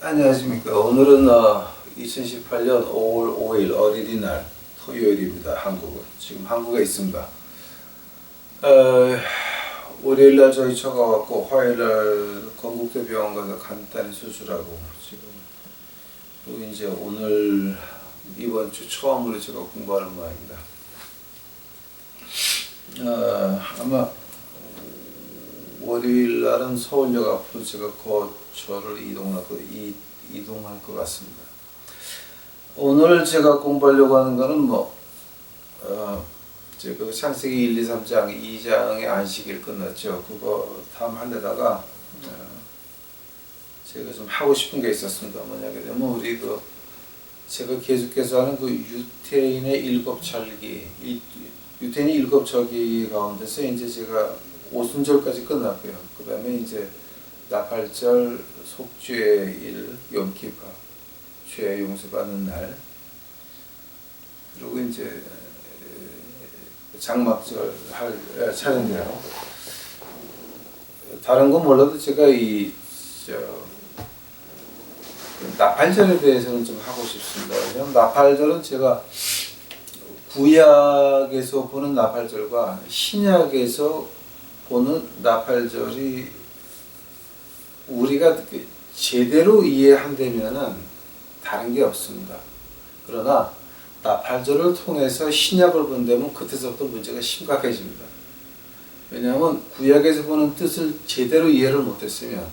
안녕하십니까. 오늘은 2018년 5월 5일 어린이날 토요일입니다. 한국은. 지금 한국에 있습니다. 월요일날 저희 처가 왔고 화요일날 건국대 병원 가서 간단히 수술하고 지금 또 이제 오늘 이번 주 처음으로 제가 공부하는 모양입니다. 아마 월요일날은 서울역 앞으로 제가 거처를 이동할 것 같습니다. 오늘 제가 공부하려고 하는 거는 제가 창세기 1, 2, 3장 2장의 안식일 끝났죠. 그거 다음 하려다가 제가 좀 하고 싶은 게 있었습니다. 뭐냐게 되면 우리 제가 계속해서 하는 유태인의 일곱 절기, 유태인의 일곱 절기 가운데서 이제 제가 오순절까지 끝났고요. 그 다음에 이제 나팔절, 속죄일, 염키파, 죄 용서받는 날, 그리고 이제 장막절 할 차례인데요. 다른 건 몰라도 제가 나팔절에 대해서는 좀 하고 싶습니다. 왜냐하면 나팔절은 제가 구약에서 보는 나팔절과 신약에서 보는 나팔절이 우리가 제대로 이해한다면은 다른 게 없습니다. 그러나 나팔절을 통해서 신약을 본다면 그때서부터 문제가 심각해집니다. 왜냐하면 구약에서 보는 뜻을 제대로 이해를 못했으면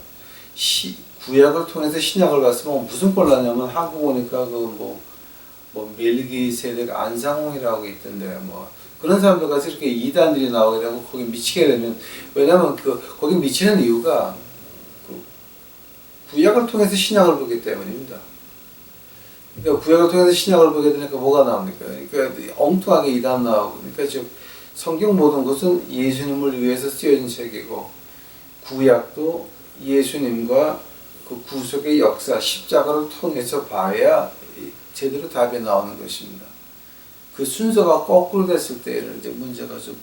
구약을 통해서 신약을 봤으면 무슨 꼴 나냐면 한국 오니까 멜기세덱 안상홍이라고 있던데 그런 사람들 가서 이렇게 이단들이 나오게 되고 거기 미치게 되면, 왜냐면 거기 미치는 이유가 구약을 통해서 신약을 보기 때문입니다. 그러니까 구약을 통해서 신약을 보게 되니까 뭐가 나옵니까? 그러니까 엉뚱하게 이단 나오고, 그러니까 즉 성경 모든 것은 예수님을 위해서 쓰여진 책이고 구약도 예수님과 그 구속의 역사, 십자가를 통해서 봐야 제대로 답이 나오는 것입니다. 그 순서가 거꾸로 됐을 때는 이제 문제가 좀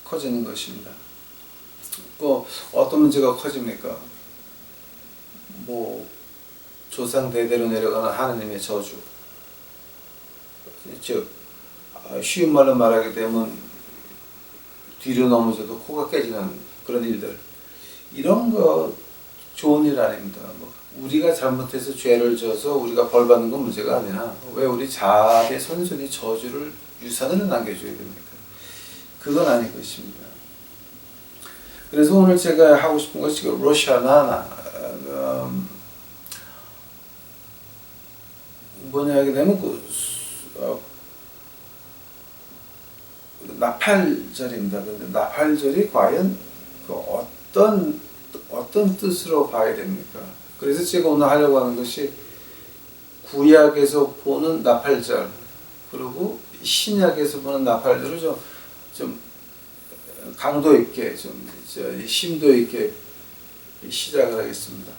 커지는 것입니다. 어떤 문제가 커집니까? 조상 대대로 내려가는 하나님의 저주. 즉, 쉬운 말로 말하게 되면 뒤로 넘어져도 코가 깨지는 그런 일들. 이런 거 좋은 일 아닙니다. 우리가 잘못해서 죄를 져서 우리가 벌 받는 건 문제가 아니라 왜 우리 자손의 손손이 저주를 유산으로 남겨줘야 됩니까? 그건 아닐 것입니다. 그래서 오늘 제가 하고 싶은 것이 로샤나나 뭐냐 하게 되면 나팔절입니다. 근데 나팔절이 과연 어떤 뜻으로 봐야 됩니까? 그래서 제가 오늘 하려고 하는 것이 구약에서 보는 나팔절, 그리고 신약에서 보는 나팔절을 좀 강도 있게, 심도 있게 시작을 하겠습니다.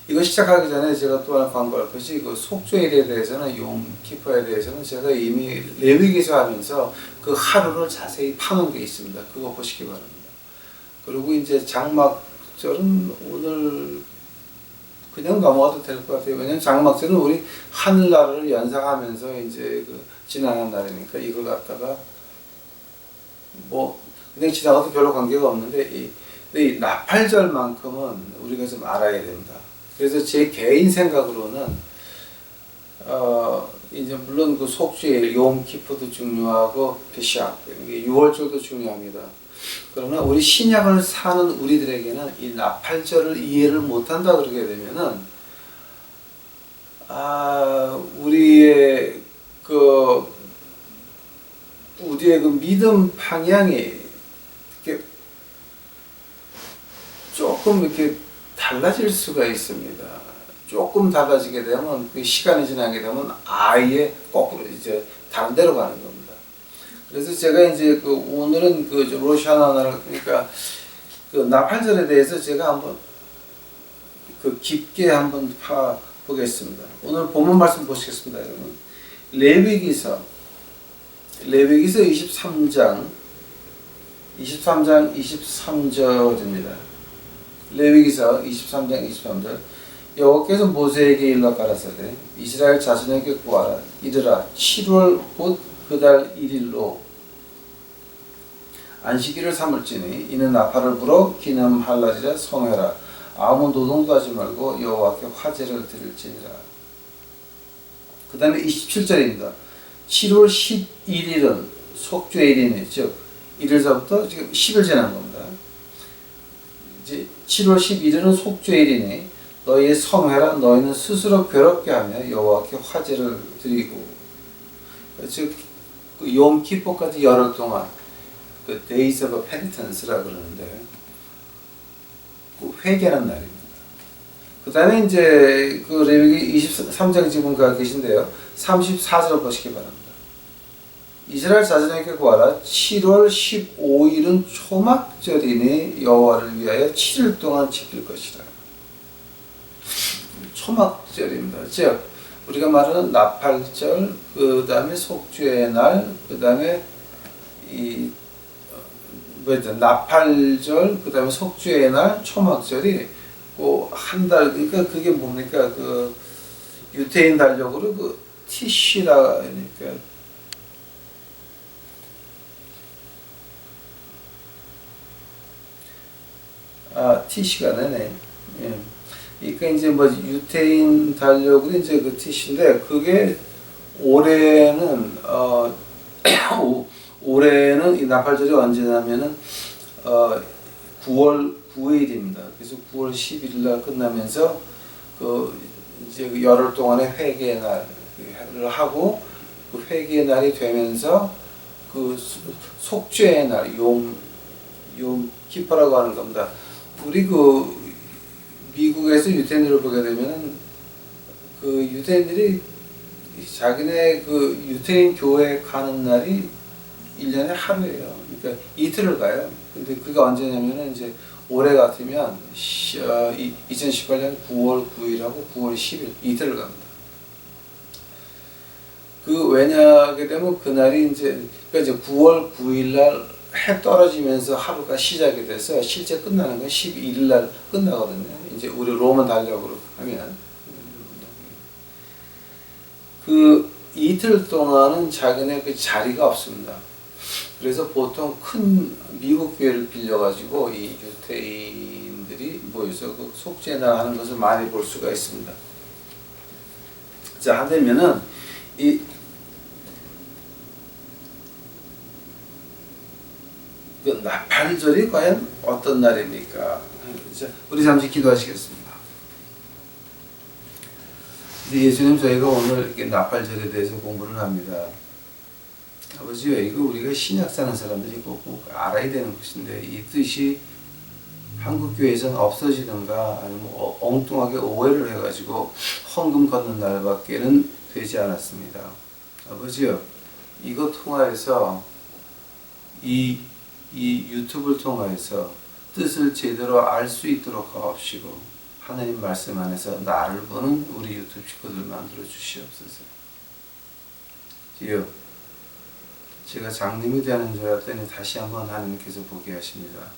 이거 시작하기 전에 제가 또 하나 광고할 것이 속죄일에 대해서는, 용키파에 대해서는 제가 이미 레위기서 하면서 그 하루를 자세히 파놓은 게 있습니다. 그거 보시기 바랍니다. 그리고 이제 장막절은 오늘 그냥 넘어가도 될 것 같아요. 왜냐면 장막절은 우리 하늘나라를 연상하면서 이제 지나는 날이니까 이걸 갖다가 그냥 지나가도 별로 관계가 없는데 이 나팔절만큼은 우리가 좀 알아야 됩니다. 그래서 제 개인 생각으로는 이제 물론 속죄일, 용키푸도 중요하고 페시아, 6월절도 중요합니다. 그러나 우리 신약을 사는 우리들에게는 이 나팔절을 이해를 못한다 그러게 되면은 우리의 믿음 방향이 조금 이렇게 달라질 수가 있습니다. 조금 달라지게 되면 시간이 지나게 되면 아예 거꾸로 이제 다른 데로 가는 겁니다. 그래서 제가 이제 오늘은 로샤나나를, 그러니까 나팔절에 대해서 제가 한번 깊게 한번 보겠습니다. 오늘 본문 말씀 보시겠습니다, 여러분. 레위기서 23장 23절입니다. 레위기서 23장 23절. 여호와께서 모세에게 일러 가라사대 이스라엘 자손에게 구하라 이르라 7월 곧 그 달 1일로 안식일을 삼을지니 이는 나팔을 불어 기념할날이라 성회라 아무 노동도 하지 말고 여호와께 화제를 드릴지니라. 그 다음에 27절입니다. 7월 11일은 속죄일이니 즉 1일서부터 지금 10일 지난 겁니다. 이제 7월 11일은 속죄일이니 너희의 성회라 너희는 스스로 괴롭게 하며 여호와께 화제를 드리고 즉 그 욤키포까지 열흘 동안 그 Days of Penitence라 그러는데 그 회개하는 날입니다. 그 다음에 이제 그 레위기 23장 지금 가 계신데요. 34절 보시기 바랍니다. 이스라엘 자손에게 구하라 7월 15일은 초막절이니 여호와를 위하여 7일 동안 지킬 것이라. 초막절입니다. 즉 우리가 말하는 나팔절, 그 다음에 속죄의 날, 그 다음에 나팔절, 그 다음에 속죄의 날, 초막절이 한 달, 그러니까 그게 뭡니까? 그 유태인 달력으로 그 티시라, 그러니까 티시가 네네. 예. 그러니까 이제 뭐 유태인 달력으로 이제 그 티시인데 그게 올해는 올해는 이 나팔절이 언제냐면은 9월 9일입니다. 그래서 9월 10일 날 끝나면서 그 이제 그 열흘 동안의 회개의 날을 하고 그 회개의 날이 되면서 그 속죄의 날 욤 키퍼라고 하는 겁니다. 우리 그 미국에서 유태인들을 보게 되면은 그 유태인들이 자기네 그 유태인 교회 가는 날이 1년에 하루예요. 그러니까 이틀을 가요. 근데 그게 언제냐면은 이제 올해 같으면 2018년 9월 9일하고 9월 10일 이틀을 갑니다. 그 왜냐하게 되면 그날이 그러니까 이제 9월 9일 날 해 떨어지면서 하루가 시작이 돼서 실제 끝나는 건 12일 날 끝나거든요. 이제 우리 로마 달력으로 하면 그 이틀 동안은 자기네 그 자리가 없습니다. 그래서 보통 큰 미국 교회를 빌려가지고 이 유태인들이 모여서 그 속죄날 하는 것을 많이 볼 수가 있습니다. 자, 하되면은 그 나팔절이 과연 어떤 날입니까? 자, 우리 잠시 기도하시겠습니다. 예수님, 저희가 오늘 이렇게 나팔절에 대해서 공부를 합니다. 아버지요, 이거 우리가 신약 사는 사람들이 꼭 알아야 되는 것인데 이 뜻이 한국교회에서는 없어지든가 아니면 엉뚱하게 오해를 해가지고 헌금 걷는 날밖에는 되지 않았습니다. 아버지요, 이거 통하여서 이 유튜브를 통하여서 뜻을 제대로 알 수 있도록 하옵시고 하나님 말씀 안에서 나를 보는 우리 유튜브 식구들 만들어 주시옵소서. 주여, 제가 장님이 되는 줄 알았더니 다시 한번 하나님께서 보게 하십니다.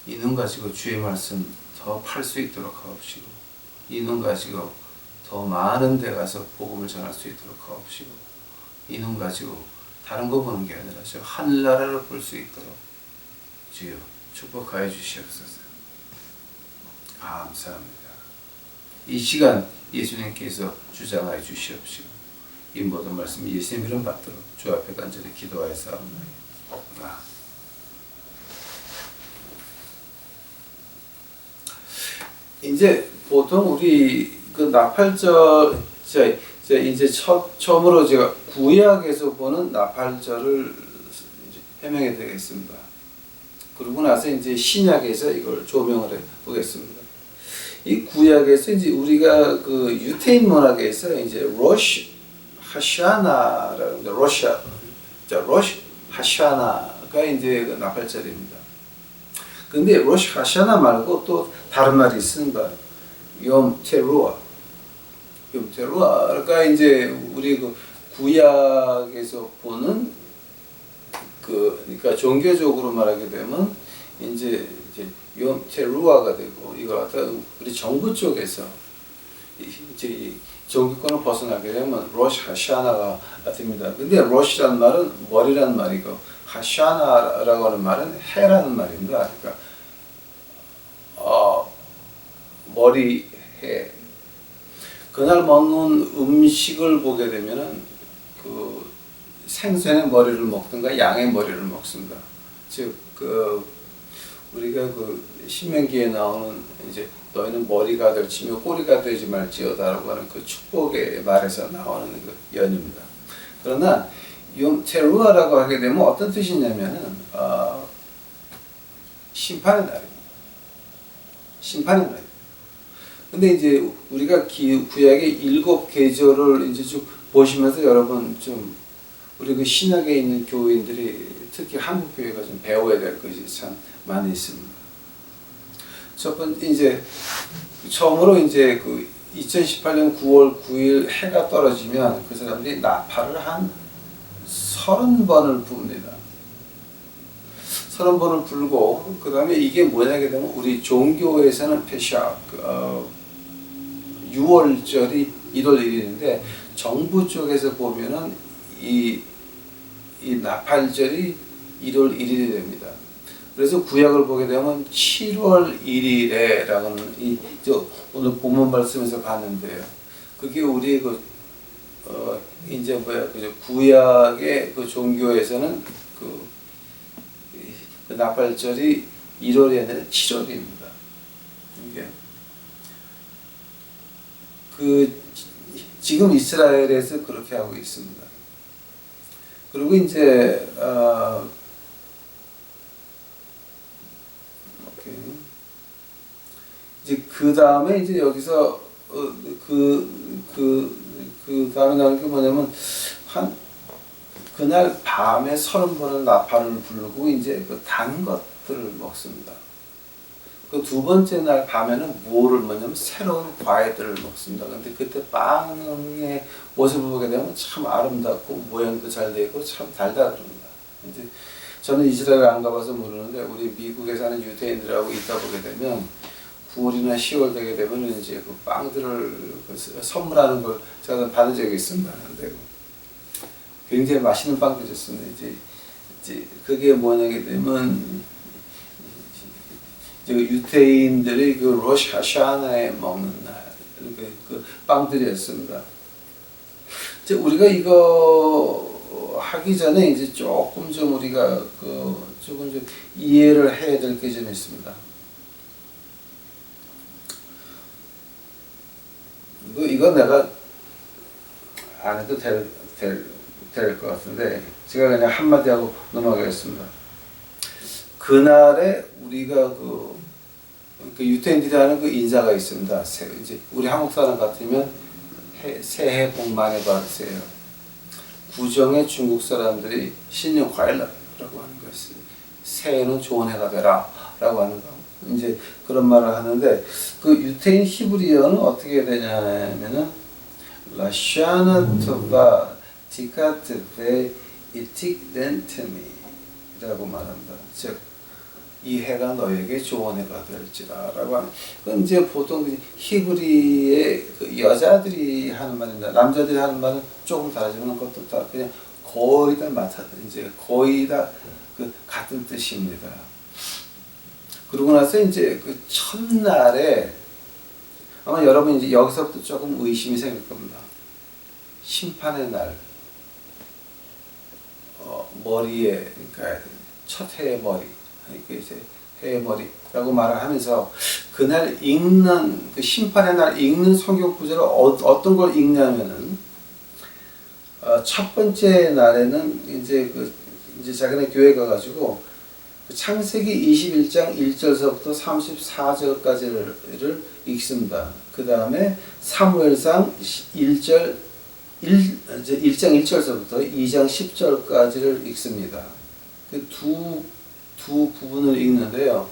이 눈 가지고 주의 말씀 더 팔 수 있도록 하옵시고 이 눈 가지고 더 많은 데 가서 복음을 전할 수 있도록 하옵시고 이 눈 가지고 다른 거 보는 게 아니라 저 하늘나라를 볼 수 있도록 주여 축복하여 주시옵소서. 감사합니다. 이 시간 예수님께서 주장하여 주시옵시고 이 모든 말씀 예수님 이름 받도록 주 앞에 간절히 기도하였사옵나이다. 이제 보통 우리 그 나팔절 이제 처음으로 제가 구약에서 보는 나팔절을 해명해 드리겠습니다. 그러고 나서 이제 신약에서 이걸 조명을 해 보겠습니다. 이 구약에서 이제 우리가 그 유태인 문학에서 이제 로시 하샤나라는 로시 하샤나가 이제 그 나팔절입니다. 근데 로시 하샤나 말고 또 다른 말이 있습니다. 욤테루아가 이제 우리 그 구약에서 보는 그러니까 종교적으로 말하게 되면 이제 욤 테루아가 되고 이걸 갖다 우리 정부 쪽에서 이제 이 정규권을 벗어나게 되면 로시 하샤나가 됩니다. 근데 로시라는 말은 머리라는 말이고 하샤나라고 하는 말은 해라는 말입니다. 그러니까 머리 해. 그날 먹는 음식을 보게 되면은 그 생선의 머리를 먹든가 양의 머리를 먹습니다. 즉 우리가 그 신명기에 나오는 이제 너희는 머리가 될지며 꼬리가 되지 말지어다라고 하는 그 축복의 말에서 나오는 그 연입니다. 그러나 욤 테루아라고 하게 되면 어떤 뜻이냐면은 심판의 날입니다. 심판의 날. 근데 이제 우리가 구약의 7계절을 이제 쭉 보시면서 여러분 좀 우리 그 신약에 있는 교인들이 특히 한국 교회가 좀 배워야 될 것이 참 많이 있습니다. 첫 번째 이제 처음으로 이제 그 2018년 9월 9일 해가 떨어지면 그 사람들이 나팔을 한 30번을 붑니다. 30번을 불고 그 다음에 이게 뭐냐게 되면 우리 종교에서는 페샤 6월절이 1월 1일인데 정부 쪽에서 보면은 이 나팔절이 1월 1일이 됩니다. 그래서 구약을 보게 되면 7월 1일에라고는 오늘 본문 말씀에서 봤는데요. 그게 우리 이제 구약의 그 종교에서는 그 나팔절이 1월이 아니라 7월입니다. 이게 지금 이스라엘에서 그렇게 하고 있습니다. 그리고 이제 이제 그 다음에 이제 여기서 그 다음에 나오는 게 뭐냐면 그날 밤에 30번을 나팔을 부르고 이제 그 단 것들을 먹습니다. 그 두 번째 날 밤에는 뭐를 먹냐면 새로운 과일들을 먹습니다. 근데 그때 빵의 모습을 보게 되면 참 아름답고 모양도 잘 되고 참 달다 그럽니다. 이제 저는 이스라엘 안 가봐서 모르는데 우리 미국에 사는 유대인들하고 있다 보게 되면 9월이나 10월 되게 되면 이제 그 빵들을 선물하는 걸 제가 받은 적이 있습니다. 근데 굉장히 맛있는 빵들이 줬습니다. 이제 그게 뭐냐게 되면 유대인들이 그 로시 하샤나에 먹는 날 그 빵들이었습니다. 이제 우리가 이거 하기 전에 이제 조금 좀 우리가 조금 좀 이해를 해야 될 게 좀 있습니다. 이건 내가 안 해도 될 것 같은데 제가 그냥 한마디 하고 넘어가겠습니다. 그날에 우리가 그 유태인들이 하는 그 인사가 있습니다. 이제 우리 한국 사람 같으면 새해 복 많이 받으세요. 구정에 중국 사람들이 신년 과일라고 하는 것이 새해는 좋은 해가 되라 라고 하는 거. 이제 그런 말을 하는데 그 유태인 히브리어는 어떻게 되냐면은 라샤나 토바 티카트 베 이틱 덴트미 라고 말합니다. 즉 이 해가 너에게 좋은 해가 될지라 라고 하는 그건 이제 보통 히브리의 그 여자들이 하는 말입니다. 남자들이 하는 말은 조금 다르지만 그것도 다 그냥 거의 다 이제 거의 다 그 같은 뜻입니다. 그러고 나서 이제 그 첫날에 아마 여러분 이제 여기서부터 조금 의심이 생길 겁니다. 심판의 날, 머리에 그러니까 첫 해의 머리, 이게 이제 해의 머리라고 말을 하면서 그날 읽는 그 심판의 날 읽는 성경 구절을 어떤 걸 읽냐면은 첫 번째 날에는 이제 자기네 교회 가가지고 창세기 21장 1절서부터 34절까지를 읽습니다. 그 다음에 사무엘상 1장 1절서부터 2장 10절까지를 읽습니다. 그 두 부분을 읽는데요.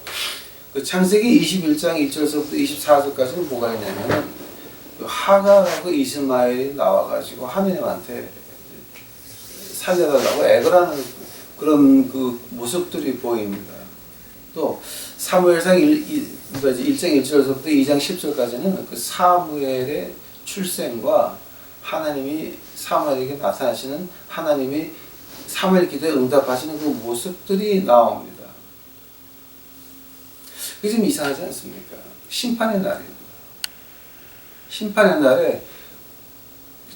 그 창세기 21장 1절서부터 24절까지는 뭐가 있냐면 그 하갈하고 이스마엘이 나와가지고 하느님한테 살려달라고 애걸하는 그런 그 모습들이 보입니다. 또 사무엘상 1장 1절에서부터 2장 10절까지는 그 사무엘의 출생과 하나님이 사무엘에게 나타나시는 하나님이 사무엘 기도에 응답하시는 그 모습들이 나옵니다. 그게 좀 이상하지 않습니까? 심판의 날입니다. 심판의 날에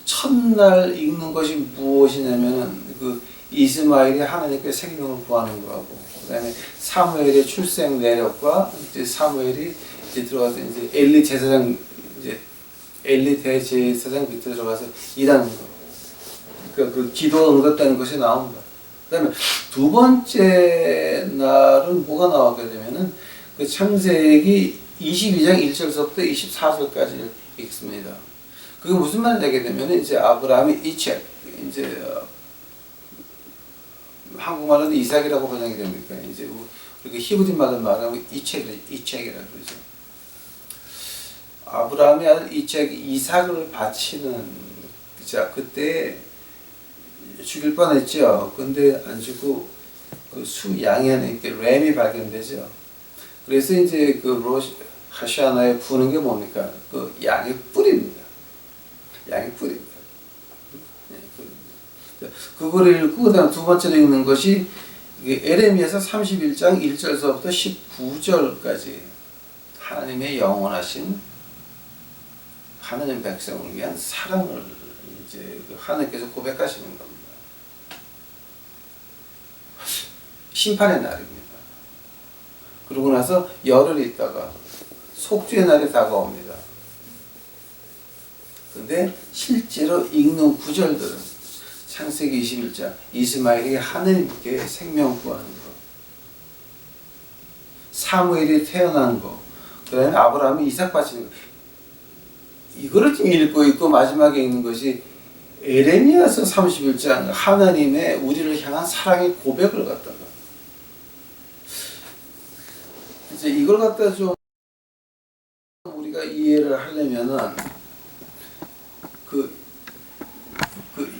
첫날 읽는 것이 무엇이냐면은 그 이스마엘이 하나님께 생명을 구하는 거하고, 그다음에 사무엘의 출생 내력과 이제 사무엘이 이제 들어가서 이제 엘리 제사장 이제 엘리 대제사장 밑에 들어가서 일하는 거. 그러니까 그 기도가 응답되는 것이 나옵니다. 그다음에 두 번째 날은 뭐가 나오게 되면은 그 창세기 22장 1절서부터 24절까지 읽습니다. 그게 무슨 말을 하게 되면 이제 아브라함이 이책, 이제 한국말로는 이삭이라고 번역이 됩니까? 이제 우리가 히브리 말로 말하면 이책이라고 그러죠. 아브라함이 아들 이삭을 바치는, 자 그때 죽일 뻔했죠. 근데 안 죽고 그 수 양이 안에 이렇게 램이 발견되죠. 그래서 이제 그 로시 하샤나에 부는 게 뭡니까? 그 양의 뿔입니다. 양의 뿔입니다. 그거를 읽고 그다음 두 번째로 읽는 것이 에레미야서 31장 1절서부터 19절까지 하나님의 영원하신 하나님 백성을 위한 사랑을 이제 하나님께서 고백하시는 겁니다. 심판의 날입니다. 그러고 나서 열흘 있다가 속죄의 날이 다가옵니다. 근데 실제로 읽는 구절들은 창세기 21장 이스마엘이 하나님께 생명 구하는 것, 사무엘이 태어난 것, 그 다음에 아브라함이 이삭 바치는 것, 이거를 좀 읽고 있고 마지막에 읽는 것이 에레미야서 31장 하나님의 우리를 향한 사랑의 고백을 갖다가 이제 이걸 갖다 좀 우리가 이해를 하려면은 그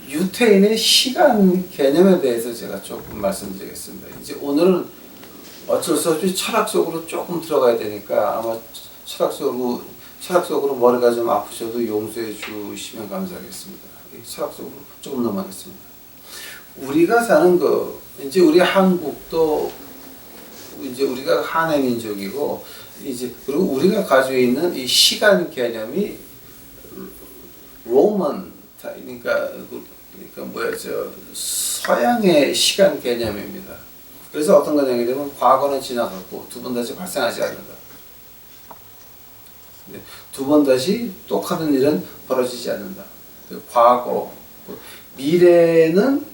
유태인의 시간 개념에 대해서 제가 조금 말씀드리겠습니다. 이제 오늘은 어쩔 수 없이 철학적으로 조금 들어가야 되니까 아마 철학적으로 머리가 좀 아프셔도 용서해 주시면 감사하겠습니다. 철학적으로 조금 넘어가겠습니다. 우리가 사는 거, 이제 우리 한국도 이제 우리가 한해 민족이고, 이제 그리고 우리가 가지고 있는 이 시간 개념이 로만, 그러니까 서양의 시간 개념입니다. 그래서 어떤 거냐면 되면 과거는 지나갔고 두 번 다시 발생하지 않는다. 두 번 다시 똑같은 일은 벌어지지 않는다. 과거, 미래는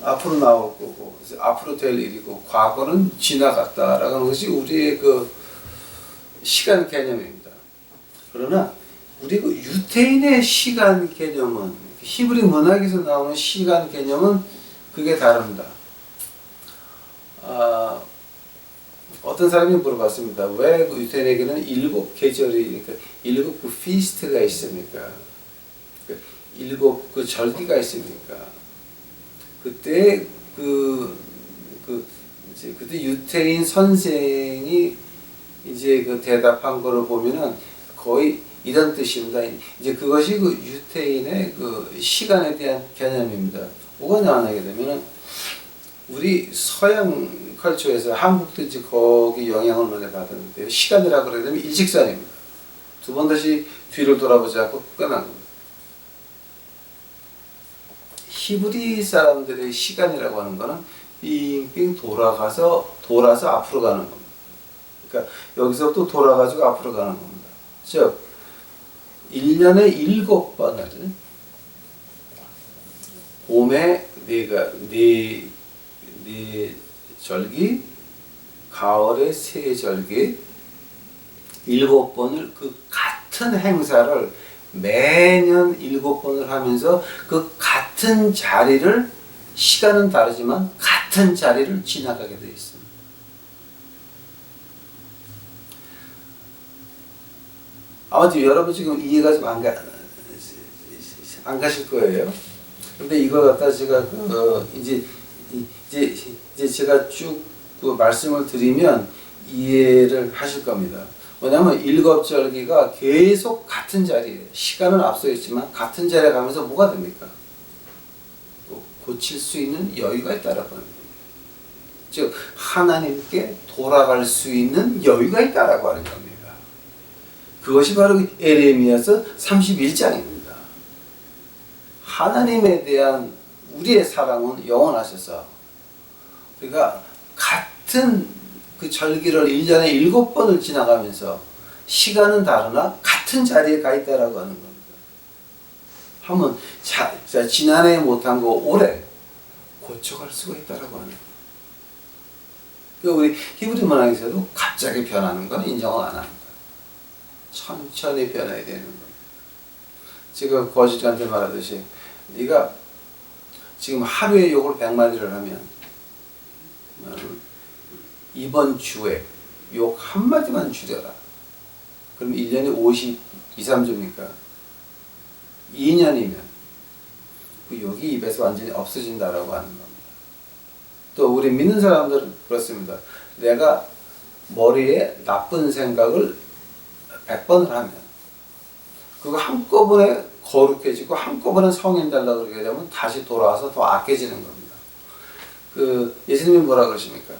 앞으로 나올 거고, 앞으로 될 일이고, 과거는 지나갔다라는 것이 우리의 그 시간 개념입니다. 그러나 우리 그 유태인의 시간 개념은, 히브리 문학에서 나오는 시간 개념은 그게 다릅니다. 어떤 사람이 물어봤습니다. 왜 그 유태인에게는 7계절이, 그러니까 7그 피스트가 있습니까? 7그 절기가 있습니까? 그때 그때 유태인 선생이 이제 그 대답한 거를 보면은 거의 이런 뜻입니다. 이제 그것이 그 유태인의 그 시간에 대한 개념입니다. 뭐가 나타나게 되면은 우리 서양 컬처에서 한국도 이제 거기 영향을 많이 받았는데요. 시간이라고 그러게 되면 일직선입니다. 두 번 다시 뒤를 돌아보지 않고 끝난 겁니다. 히브리 사람들의 시간이라고 하는 거는 빙빙 돌아서 앞으로 가는 겁니다. 그러니까 여기서부터 돌아가지고 앞으로 가는 겁니다. 즉 1년에 7번을 봄에 네 절기, 가을에 3절기, 7번을 그 같은 행사를 매년 7번을 하면서 그 같은 자리를, 시간은 다르지만 같은 자리를 지나가게 되어 있습니다. 아무튼 여러분 지금 이해가 좀 안 가실 거예요. 근데 이걸 갖다 제가 이제 이제 제가 쭉 그 말씀을 드리면 이해를 하실 겁니다. 뭐냐면 일곱절기가 계속 같은 자리에, 시간은 앞서 있지만 같은 자리에 가면서 뭐가 됩니까? 고칠 수 있는 여유가 있다라고 하는 겁니다. 즉 하나님께 돌아갈 수 있는 여유가 있다라고 하는 겁니다. 그것이 바로 에레미야서 31장입니다. 하나님에 대한 우리의 사랑은 영원하셔서 우리가 같은 그 절기를 1년에 7번을 지나가면서 시간은 다르나 같은 자리에 가 있다라고 하는 겁니다. 하면 지난해 못한 거 올해 고쳐갈 수가 있다라고 하는 거예요. 우리 히브리 문학에서도 갑자기 변하는 건 인정을 안 합니다. 천천히 변해야 되는 겁니다. 제가 거지한테 말하듯이 네가 지금 하루에 욕을 100마디를 하면 이번 주에 욕 한마디만 줄여라. 그럼 1년에 52, 3주입니까? 2년이면 그 욕이 입에서 완전히 없어진다라고 하는 겁니다. 또 우리 믿는 사람들은 그렇습니다. 내가 머리에 나쁜 생각을 100번을 하면 그거 한꺼번에 거룩해지고 한꺼번에 성인 달라고 그러게 되면 다시 돌아와서 더 악해지는 겁니다. 그 예수님이 뭐라 그러십니까?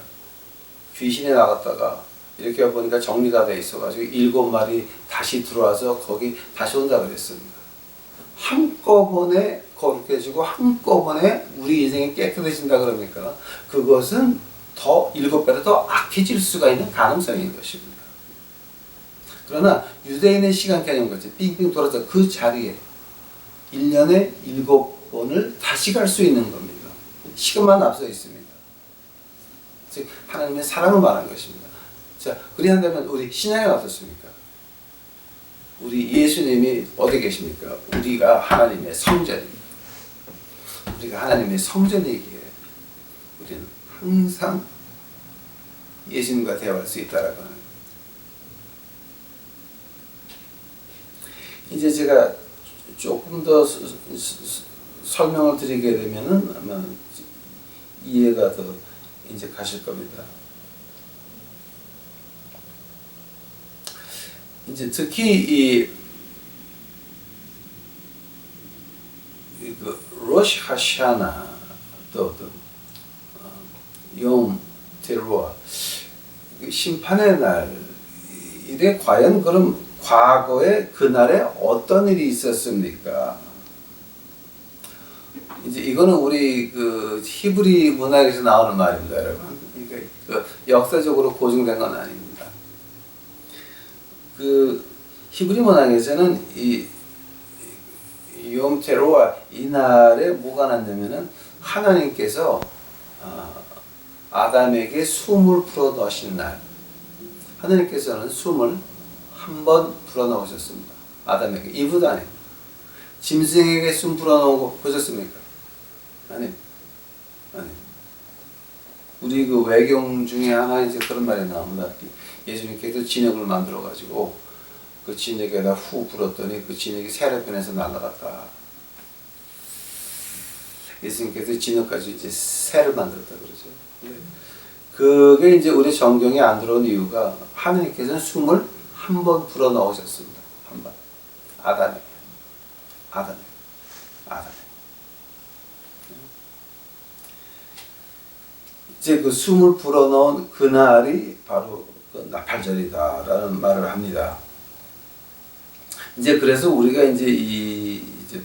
귀신에 나갔다가 이렇게 보니까 정리가 돼 있어가지고 7마리 다시 들어와서 거기 다시 온다 그랬습니다. 한꺼번에 거룩해지고 한꺼번에 우리 인생이 깨끗해진다 그러니까 그것은 더 7배로 더 악해질 수가 있는 가능성인 것입니다. 그러나 유대인의 시간 개념 같이 빙빙 돌아서 그 자리에 1년에 7번을 다시 갈 수 있는 겁니다. 시간만 앞서 있습니다. 즉 하나님의 사랑을 말한 것입니다. 자, 그리한다면 우리 신약에 어떻습니까? 우리 예수님이 어디 계십니까? 우리가 하나님의 성전입니다. 우리가 하나님의 성전이기에 우리는 항상 예수님과 대화할 수 있다라고 하는. 이제 제가 조금 더 설명을 드리게 되면은 아마 이해가 더 이제 가실 겁니다. 이제 특히 그 로시 하샤나 또 욤 테루아 심판의 날에 과연 그럼 과거에 그날에 어떤 일이 있었습니까? 이제 이거는 우리 그 히브리 문학에서 나오는 말입니다, 여러분. 그러니까 그 역사적으로 고증된 건 아닙니다. 그 히브리 문학에서는 이 욤 테루아 이날에 뭐가 났냐면은 하나님께서 아담에게 숨을 풀어 넣으신 날. 하나님께서는 숨을 한 번 불어 넣으셨습니다. 아담에게. 이브도 아니에요. 짐승에게 숨 불어 넣고 보셨습니까? 아니. 우리 그 외경 중에 하나 이제 그런 말이 나옵니다. 예수님께서 진흙을 만들어 가지고 그 진흙에다 후 불었더니 그 진흙이 새로변해서 날아갔다. 예수님께서 진흙까지 이제 새를 만들었다 그러죠. 그게 이제 우리 정경에 안 들어온 이유가 하나님께서는 숨을 한 번 불어 넣으셨습니다. 한 번. 아담에. 이제 그 숨을 불어 넣은 그날이 바로 그 나팔절이다라는 말을 합니다. 이제 그래서 우리가 이제 이제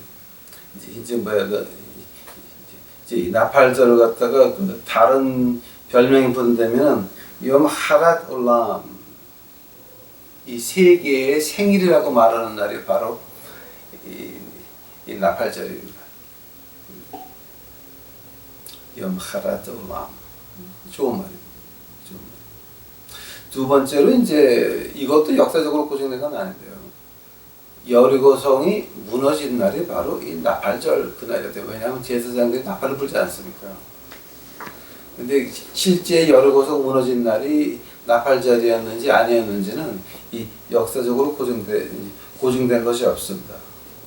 이 나팔절을 갖다가 그 다른 별명이 붙는다면은 욤 하랏 올람 이 세계의 생일이라고 말하는 날이 바로 이 나팔절입니다. 욤 하랏 올람 좋은 말입니다. 두 번째로 이제 이것도 역사적으로 고증된 건 아닌데요. 여리고성이 무너진 날이 바로 이 나팔절 그날이었대요. 왜냐하면 제사장들이 나팔을 불지 않습니까? 근데 실제 여리고성 무너진 날이 나팔절이었는지 아니었는지는 이 역사적으로 고증된 것이 없습니다.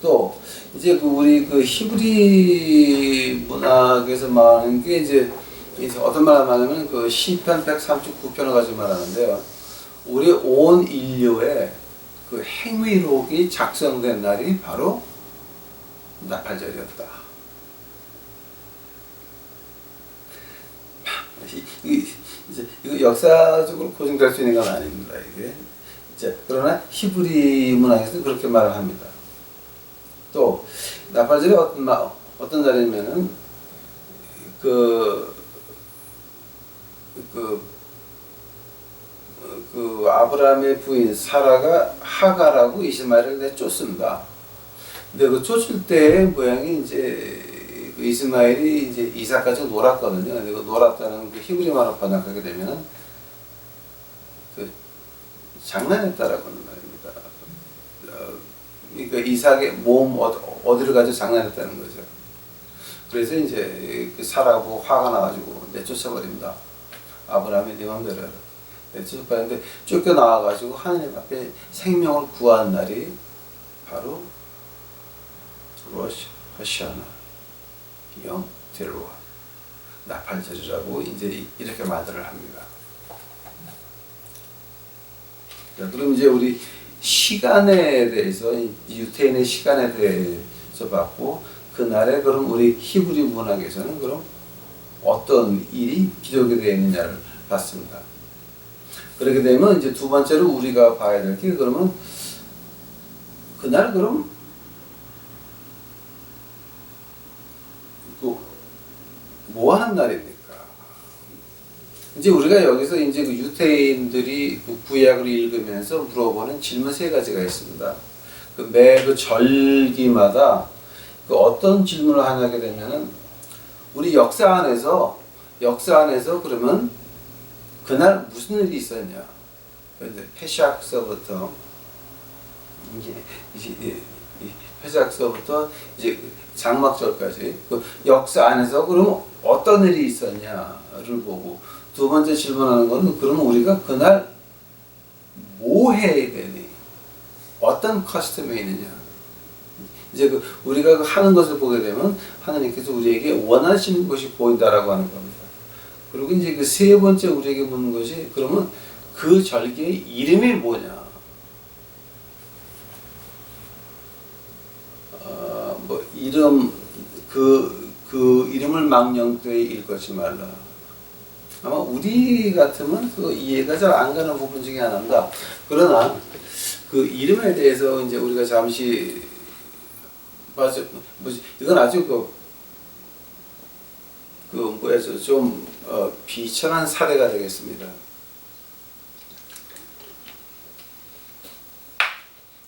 또 이제 그 우리 그 히브리 문학에서 말하는 게 이제 이제 어떤 말을 하냐면 그 시편 139편을 가지고 말하는데요. 우리 온 인류의 그 행위록이 작성된 날이 바로 나팔절이었다. 이거 역사적으로 고증될 수 있는 건 아닙니다. 이게 이제 그러나 히브리 문학에서 그렇게 말을 합니다. 또 나팔절이 어떤 날이면은 그 아브라함의 부인 사라가 하가라고 이스마엘을 내쫓습니다. 근데 그 쫓을 때의 모양이 이제 그 이스마엘이 이제 이삭까지 놀았거든요. 근데 그 놀았다는 그 히브리 말로 번역하게 되면은 그 장난했다라고 하는 말입니다. 그러니까 이삭의 몸 어디를 가지고 장난했다는 거죠. 그래서 이제 그 사라가 보고 화가 나가지고 내쫓아버립니다. 아브라함이 네 맘대로 해라. 내쫓아버렸는데 쫓겨나와가지고 하나님 앞에 생명을 구한 날이 바로 로시 하샤나 영 테루아 나팔절이라고 이제 이렇게 말들을 합니다. 자, 그럼 이제 우리 시간에 대해서 유태인의 시간에 대해서 봤고 그날에 그럼 우리 히브리 문학에서는 그럼 어떤 일이 기록이 되어 있느냐를 봤습니다. 그렇게 되면 이제 두 번째로 우리가 봐야 될 게 그러면 그날 그럼 뭐 하는 날입니까? 이제 우리가 여기서 이제 그 유태인들이 그 구약을 읽으면서 물어보는 질문 세 가지가 있습니다. 매 그 절기마다 그 어떤 질문을 하게 되면은 우리 역사 안에서 그러면 그날 무슨 일이 있었냐? 페샥서부터 이제 페샥서부터 이제 장막절까지 그 역사 안에서 그러면 어떤 일이 있었냐를 보고 두 번째 질문하는 거는 그러면 우리가 그날 뭐 해야 되니? 어떤 커스텀이 있느냐? 이제 우리가 하는 것을 보게 되면 하나님께서 우리에게 원하시는 것이 보인다라고 하는 겁니다. 그리고 이제 그 세 번째 우리에게 묻는 것이 그러면 그 절기의 이름이 뭐냐? 뭐 이름 그 이름을 망령되이 읽지 말라. 아마 우리 같으면 그 이해가 잘 안 가는 부분 중에 하나입니다. 그러나 그 이름에 대해서 이제 우리가 잠시 이건 아주 좀 비천한 사례가 되겠습니다.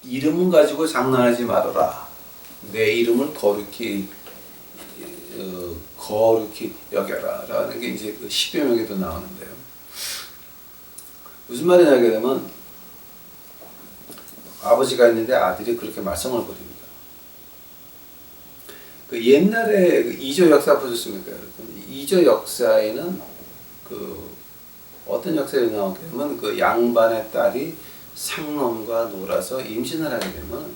이름은 가지고 장난하지 말아라. 내 이름을 거룩히 여겨라라는 게 이제 그 십계명에도 나오는데요. 무슨 말이냐 하게 되면 아버지가 있는데 아들이 그렇게 말썽을 부립니다. 그 옛날에 그 이조 역사 보셨습니까, 여러분? 이조 역사에는 그 어떤 역사에 나오게 되면 그 양반의 딸이 상놈과 놀아서 임신을 하게 되면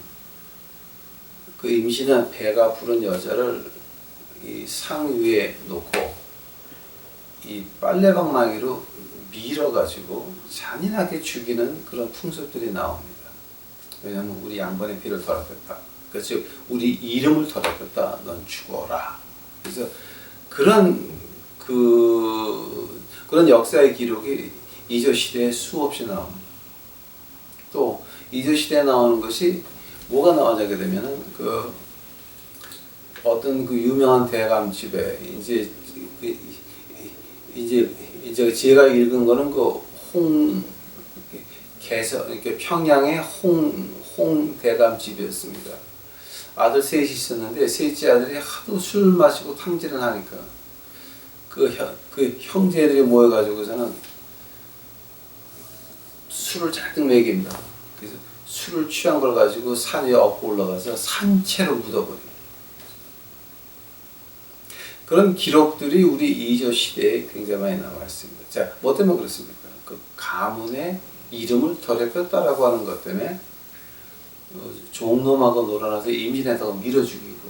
그 임신한 배가 부른 여자를 이 상 위에 놓고 이 빨래방망이로 밀어가지고 잔인하게 죽이는 그런 풍습들이 나옵니다. 왜냐하면 우리 양반의 피를 더럽혔다. 그래서 우리 이름을 더럽혔다. 넌 죽어라. 그래서 그런 역사의 기록이 이조 시대에 수없이 나옵니다. 또 이조 시대에 나오는 것이 뭐가 나오게 되면은 그 어떤 그 유명한 대감 집에 이제 제가 읽은 거는 그 이렇게 평양의 홍 대감 집이었습니다. 아들 셋이 있었는데 셋째 아들이 하도 술 마시고 탕진을 하니까 그 형제들이 모여가지고서는 술을 잔뜩 먹입니다. 그래서 술을 취한 걸 가지고 산 위에 업고 올라가서 산채로 묻어버려요. 그런 기록들이 우리 이조 시대에 굉장히 많이 나와 있습니다. 자, 뭐 때문에 그렇습니까? 그 가문의 이름을 더럽혔다라고 하는 것 때문에 종놈하고 놀아나서 임신했다고 밀어 죽이고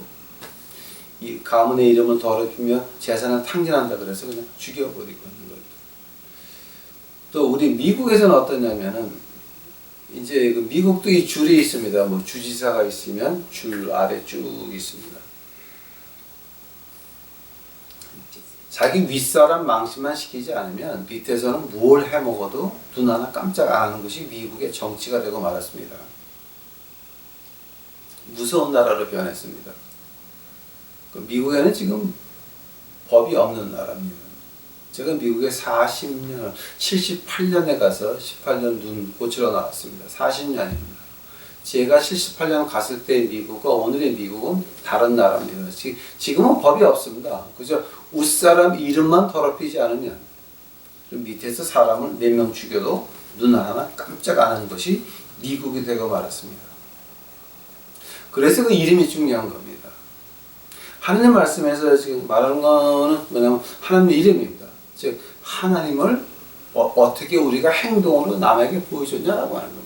이 가문의 이름을 더럽히며 재산을 탕진한다 그래서 그냥 죽여버리고 있는 거예요. 또 우리 미국에서는 어떠냐면은 이제 그 미국도 이 줄이 있습니다. 뭐 주지사가 있으면 줄 아래 쭉 있습니다. 자기 윗사람 망신만 시키지 않으면 밑에서는 뭘 해먹어도 눈 하나 깜짝 안 하는 것이 미국의 정치가 되고 말았습니다. 무서운 나라로 변했습니다. 미국에는 지금 법이 없는 나라입니다. 제가 미국에 40년, 78년에 가서 18년 눈 고치러 나왔습니다. 40년입니다. 제가 78년 갔을 때 미국과 오늘의 미국은 다른 나라입니다. 지금은 법이 없습니다. 그저 윗사람 이름만 더럽히지 않으면 밑에서 사람을 4명 죽여도 눈 하나 깜짝 안 하는 것이 미국이 되고 말았습니다. 그래서 그 이름이 중요한 겁니다. 하나님 말씀에서 지금 말하는 거는 뭐냐면 하나님의 이름입니다. 즉 하나님을 어떻게 우리가 행동으로 남에게 보여줬냐라고 하는 겁니다.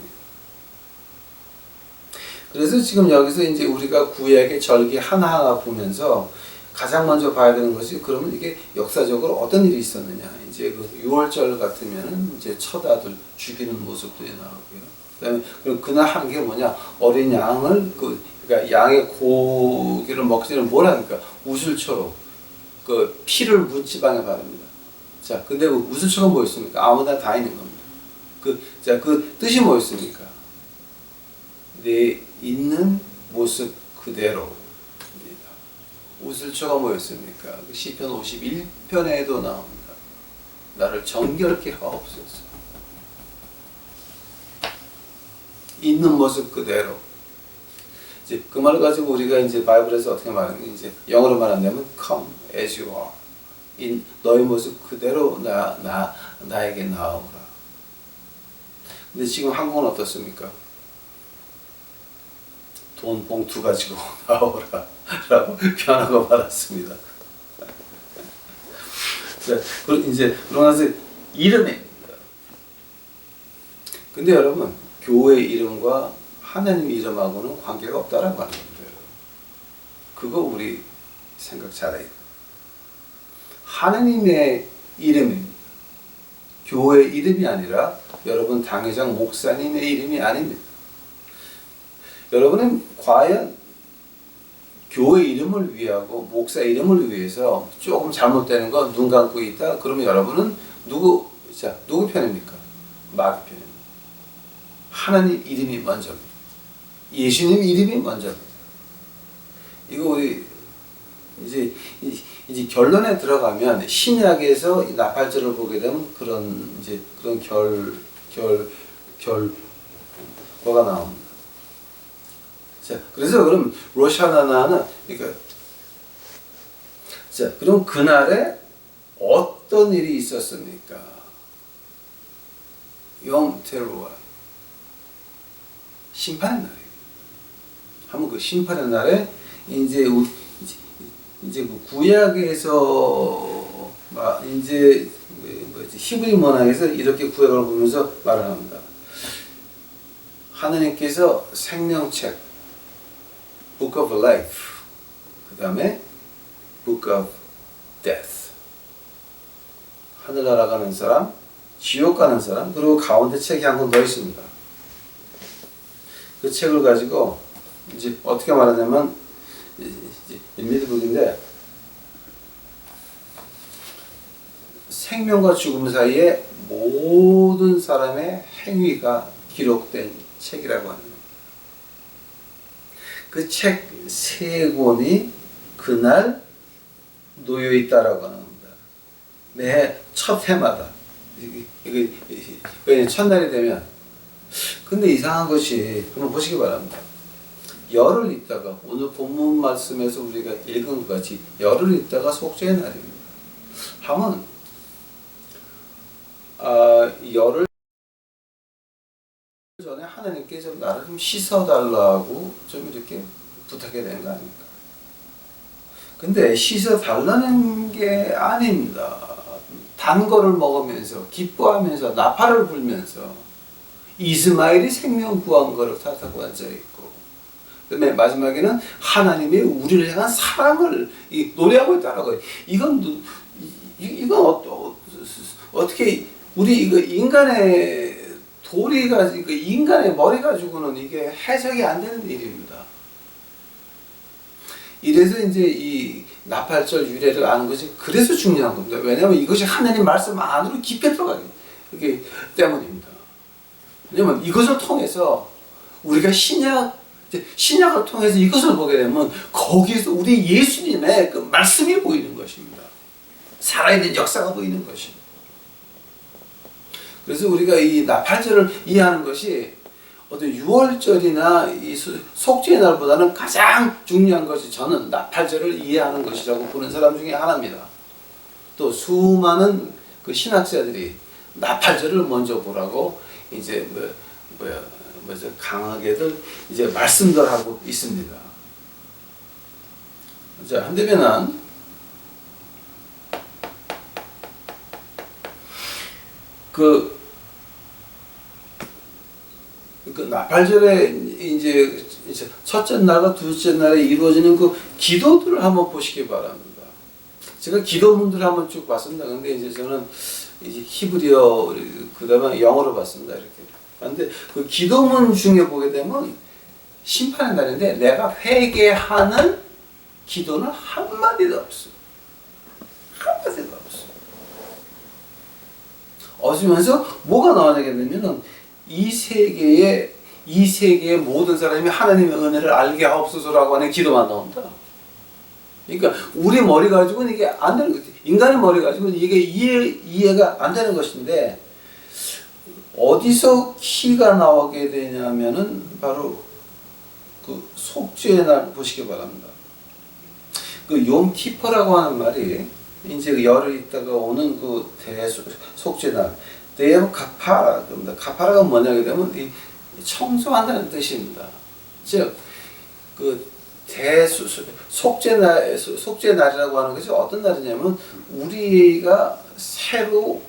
그래서 지금 여기서 이제 우리가 구약의 절기 하나하나 보면서 가장 먼저 봐야 되는 것이 그러면 이게 역사적으로 어떤 일이 있었느냐. 이제 그 6월절 같으면은 이제 첫 아들 죽이는 모습들이 나오고요. 그다음에 그럼 그날 한 게 뭐냐? 어린 양을 그러니까 양의 고기를 먹기 전에 뭘 합니까? 우슬초로 그 피를 문지방에 바릅니다. 자, 근데 그 우슬초가 뭐였습니까? 아무나 다 있는 겁니다. 그 뜻이 뭐였습니까? 내 있는 모습 그대로. 우슬초가 뭐였습니까? 시편 51편에도 나옵니다. 나를 정결케 하옵소서. 있는 모습 그대로. 이제 그 말을 가지고 우리가 이제 바이블에서 어떻게 말하는 이제 영어로 말한다면 come as you are. 너의 모습 그대로 나에게 나오라. 근데 지금 한국은 어떻습니까? 돈 봉투 가지고 나오라 라고 변하고 말았습니다. 그리고 그러고 나서 이름입니다. 근데 여러분 교회 이름과 하나님 이름하고는 관계가 없다라고 하는 거예요. 그거 우리 생각 잘해야 돼요. 하나님의 이름입니다. 교회 이름이 아니라 여러분 당회장 목사님의 이름이 아닙니다. 여러분은 과연 교회 이름을 위하고 목사 이름을 위해서 조금 잘못되는 거 눈 감고 있다? 그러면 여러분은 누구 편입니까? 마귀 편입니다. 하나님 이름이 먼저입니다. 예수님 이름이 먼저입니다. 이거 우리 이제 결론에 들어가면 신약에서 나팔절을 보게 되면 그런 결과가 나옵니다. 자, 그래서 그럼 로샤나나는 그럼 그날에 어떤 일이 있었습니까? 욤 테루아 심판의 날이에요. 한번 그 심판의 날에 이제 그 구약에서 이제 히브리 문화에서 이렇게 구약을 보면서 말을 합니다. 하나님께서 생명책 Book of Life, 그 다음에 Book of Death. 하늘 날아가는 사람, 지옥 가는 사람, 그리고 가운데 책이 한 권 더 있습니다. 그 책을 가지고 이제 어떻게 말하냐면 인미드북인데 생명과 죽음 사이에 모든 사람의 행위가 기록된 책이라고 합니다. 그 책 3권이 그날 놓여 있다라고 합니다. 매 첫 해마다. 이게 첫날이 되면. 근데 이상한 것이, 한번 보시기 바랍니다. 열흘 있다가, 오늘 본문 말씀에서 우리가 읽은 것 같이 열흘 있다가 속죄의 날입니다. 하면, 열흘 전에 하나님께 좀 나를 좀 씻어달라고 좀 이렇게 부탁해야 되는 거 아닙니까? 근데 씻어달라는 게 아닙니다. 단 거를 먹으면서 기뻐하면서 나팔을 불면서 이스마엘이 생명 구한 거를 탓하고 앉아있고 그다음에 마지막에는 하나님의 우리를 향한 사랑을 노래하고 있다라고. 이건 어떻게 우리 이거 인간의 도리가 인간의 머리 가지고는 이게 해석이 안 되는 일입니다. 이래서 이제 이 나팔절 유래를 아는 것이 그래서 중요한 겁니다. 왜냐하면 이것이 하나님 말씀 안으로 깊게 들어가기 때문입니다. 왜냐하면 이것을 통해서 우리가 신약을 통해서 이것을 보게 되면 거기에서 우리 예수님의 그 말씀이 보이는 것입니다. 살아있는 역사가 보이는 것입니다. 그래서 우리가 이 나팔절을 이해하는 것이 어떤 6월절이나 이 속죄의 날보다는 가장 중요한 것이 저는 나팔절을 이해하는 것이라고 보는 사람 중에 하나입니다. 또 수많은 그 신학자들이 나팔절을 먼저 보라고 이제 강하게들 이제 말씀들 하고 있습니다. 자, 한대면은 그 나팔절에 이제 첫째 날과 둘째 날에 이루어지는 그 기도들을 한번 보시기 바랍니다. 제가 기도문들을 한번 쭉 봤습니다. 근데 이제 저는 이제 히브리어 그다음에 영어로 봤습니다. 이렇게. 그런데 그 기도문 중에 보게 되면 심판의 날인데 내가 회개하는 기도는 한마디도 없어. 한마디도 없어. 없으면서 뭐가 나오냐면은 이 세계의 모든 사람이 하나님의 은혜를 알게 하옵소서라고 하는 기도만 나온다. 그러니까 우리 머리 가지고는 이게 안 되는 거지. 인간의 머리 가지고는 이게 이해가 안 되는 것인데 어디서 키가 나오게 되냐면은 바로 그 속죄의 날 보시기 바랍니다. 그 욤키퍼라고 하는 말이 이제 열흘 있다가 오는 그 속죄 날. 데이브 카파라 그럽니다. 카파라가 뭐냐게 되면 이 청소한다는 뜻입니다. 즉, 그 속죄 날이라고 하는 것이 어떤 날이냐면 우리가 새로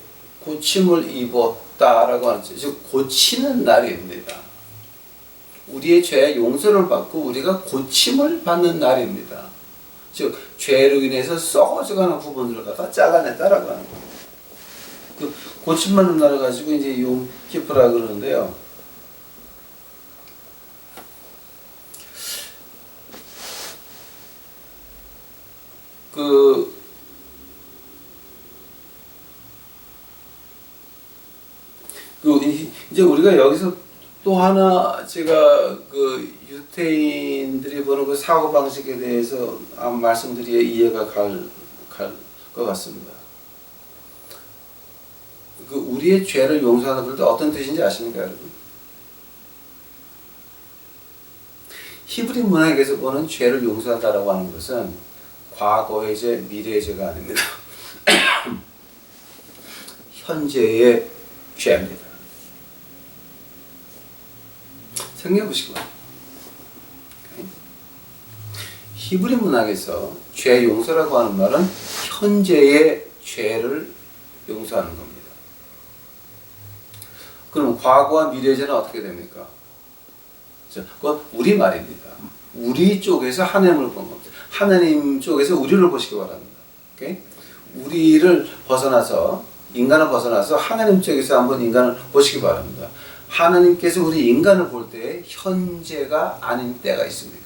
고침을 입었다라고 하는 즉 고치는 날입니다. 우리의 죄의 용서를 받고 우리가 고침을 받는 날입니다. 즉 죄로 인해서 썩어져가는 부분들을 갖다 잘라냈다라고 하는 겁니다. 그 고침받는 날을 가지고 이제 욤키프라 그러는데요. 이제 우리가 여기서 또 하나 제가 그 유태인들이 보는 그 사고 방식에 대해서 말씀드려야 이해가 갈 것 같습니다. 그 우리의 죄를 용서하는 것도 어떤 뜻인지 아십니까, 여러분? 히브리 문학에서 보는 죄를 용서한다라고 하는 것은 과거의 죄, 미래의 죄가 아닙니다. 현재의 죄입니다. 생각해 보시고. 히브리 문학에서 죄 용서라고 하는 말은 현재의 죄를 용서하는 겁니다. 그럼 과거와 미래의 죄는 어떻게 됩니까? 그건 우리말입니다. 우리 쪽에서 하나님을 본 겁니다. 하나님 쪽에서 우리를 보시기 바랍니다. 오케이? 우리를 벗어나서 인간을 벗어나서 하나님 쪽에서 한번 인간을 보시기 바랍니다. 하나님께서 우리 인간을 볼 때 현재가 아닌 때가 있습니다.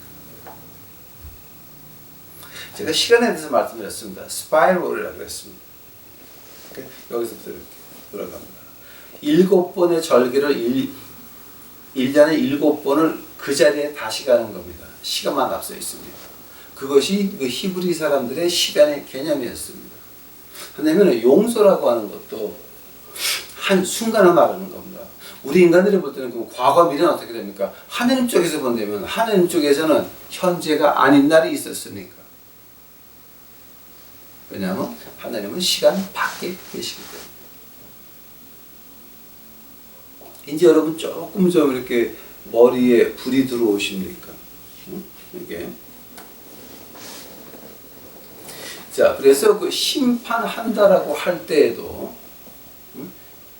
제가 시간에 대해서 말씀드렸습니다. 스파이럴이라고 그랬습니다. 오케이? 여기서부터 이렇게 돌아갑니다. 7번의 절기를 1년에 7번을 그 자리에 다시 가는 겁니다. 시간만 앞서 있습니다. 그것이 그 히브리 사람들의 시간의 개념이었습니다. 왜냐하면 용서라고 하는 것도 한 순간을 말하는 겁니다. 우리 인간들이 볼 때는 그 과거 미래는 어떻게 됩니까? 하나님 쪽에서 본다면 하나님 쪽에서는 현재가 아닌 날이 있었으니까. 왜냐하면 하나님은 시간 밖에 계시기 때문에. 이제 여러분 조금 좀 이렇게 머리에 불이 들어오십니까? 이게. 자, 그래서 그 심판한다라고 할 때에도,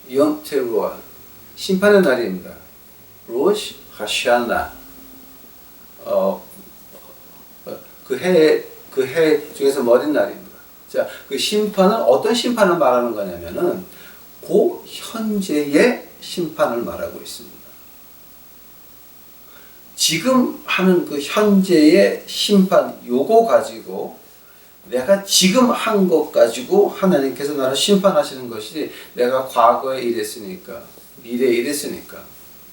욤테루아, 심판의 날입니다. 로시 하샤나. 그 해 중에서 머린 날입니다. 자, 그 심판은 어떤 심판을 말하는 거냐면은 그 현재의 심판을 말하고 있습니다. 지금 하는 그 현재의 심판 요거 가지고 내가 지금 한 것 가지고 하나님께서 나를 심판하시는 것이 내가 과거에 이랬으니까 미래에 이랬으니까.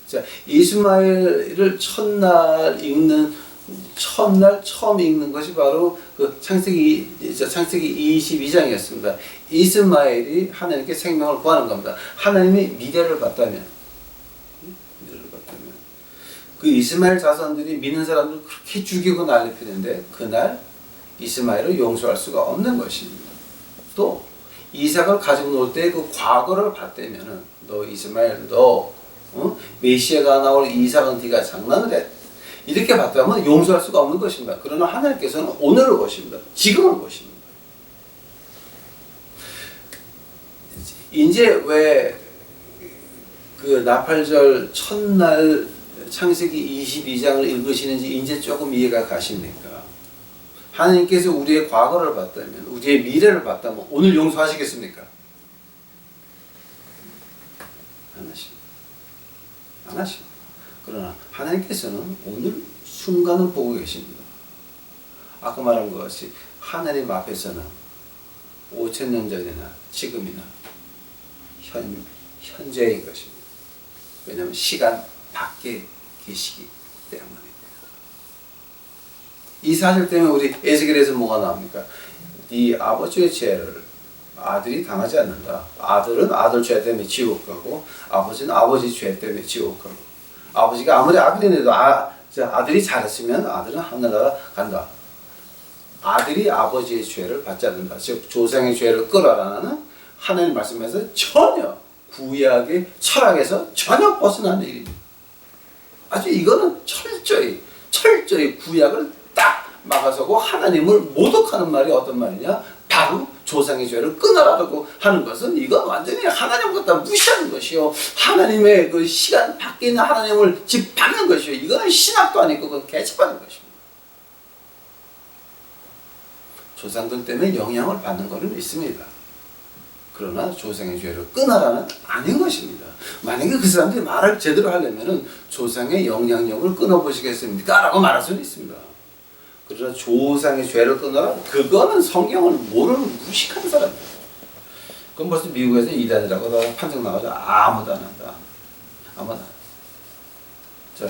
자, 이스마엘을 첫날 처음 읽는 것이 바로 그 창세기 22장이었습니다. 이스마엘이 하나님께 생명을 구하는 겁니다. 하나님이 미래를 봤다면 그 이스마엘 자손들이 믿는 사람들 그렇게 죽이고 난리 피는데 그날 이스마엘을 용서할 수가 없는 것입니다. 또 이삭을 가지고 놀 때 그 과거를 봤다면은 너 이스마엘 메시아가 나올 이삭은 네가 장난을 해. 이렇게 봤다면 용서할 수가 없는 것입니다. 그러나 하나님께서는 오늘을 보십니다. 지금을 보십니다. 이제 왜 그 나팔절 첫날 창세기 22장을 읽으시는지 이제 조금 이해가 가십니까? 하나님께서 우리의 과거를 봤다면, 우리의 미래를 봤다면 오늘 용서하시겠습니까? 안 하십니다. 안 하십니다. 그러나 하나님께서는 오늘 순간을 보고 계십니다. 아까 말한 것이 하나님 앞에서는 5,000년 전이나 지금이나 현재인 것입니다. 왜냐하면 시간 밖에 계시기 때문입니다. 이 사실 때문에 우리 에스겔에서 뭐가 나옵니까? 네 아버지의 죄를 아들이 당하지 않는다. 아들은 아들 죄 때문에 지옥 가고 아버지는 아버지 죄 때문에 지옥 가고 아버지가 아무리 악을 해도 아들이 잘했으면 아들은 하늘나라 간다. 아들이 아버지의 죄를 받지 않는다. 즉 조상의 죄를 끌어라는 하나님 말씀에서 전혀 구약의 철학에서 전혀 벗어난 일입니다. 아주 이거는 철저히 구약을 딱 막아서고 하나님을 모독하는 말이 어떤 말이냐? 바로 조상의 죄를 끊어라라고 하는 것은 이건 완전히 하나님 갖다 무시하는 것이요. 하나님의 그 시간 밖에 있는 하나님을 짓밟는 것이요. 이거는 신학도 아니고 그건 개집하는 것입니다. 조상들 때문에 영향을 받는 것은 있습니다. 그러나 조상의 죄를 끊어라는 아닌 것입니다. 만약에 그 사람들이 말을 제대로 하려면 조상의 영향력을 끊어보시겠습니까? 라고 말할 수는 있습니다. 그러나 조상의 죄를 끊어라? 그거는 성경을 모르는 무식한 사람입니다. 그럼 벌써 미국에서 이단이라고 판정 나가죠. 아무도 안 한다. 아무도 안 한다. 자,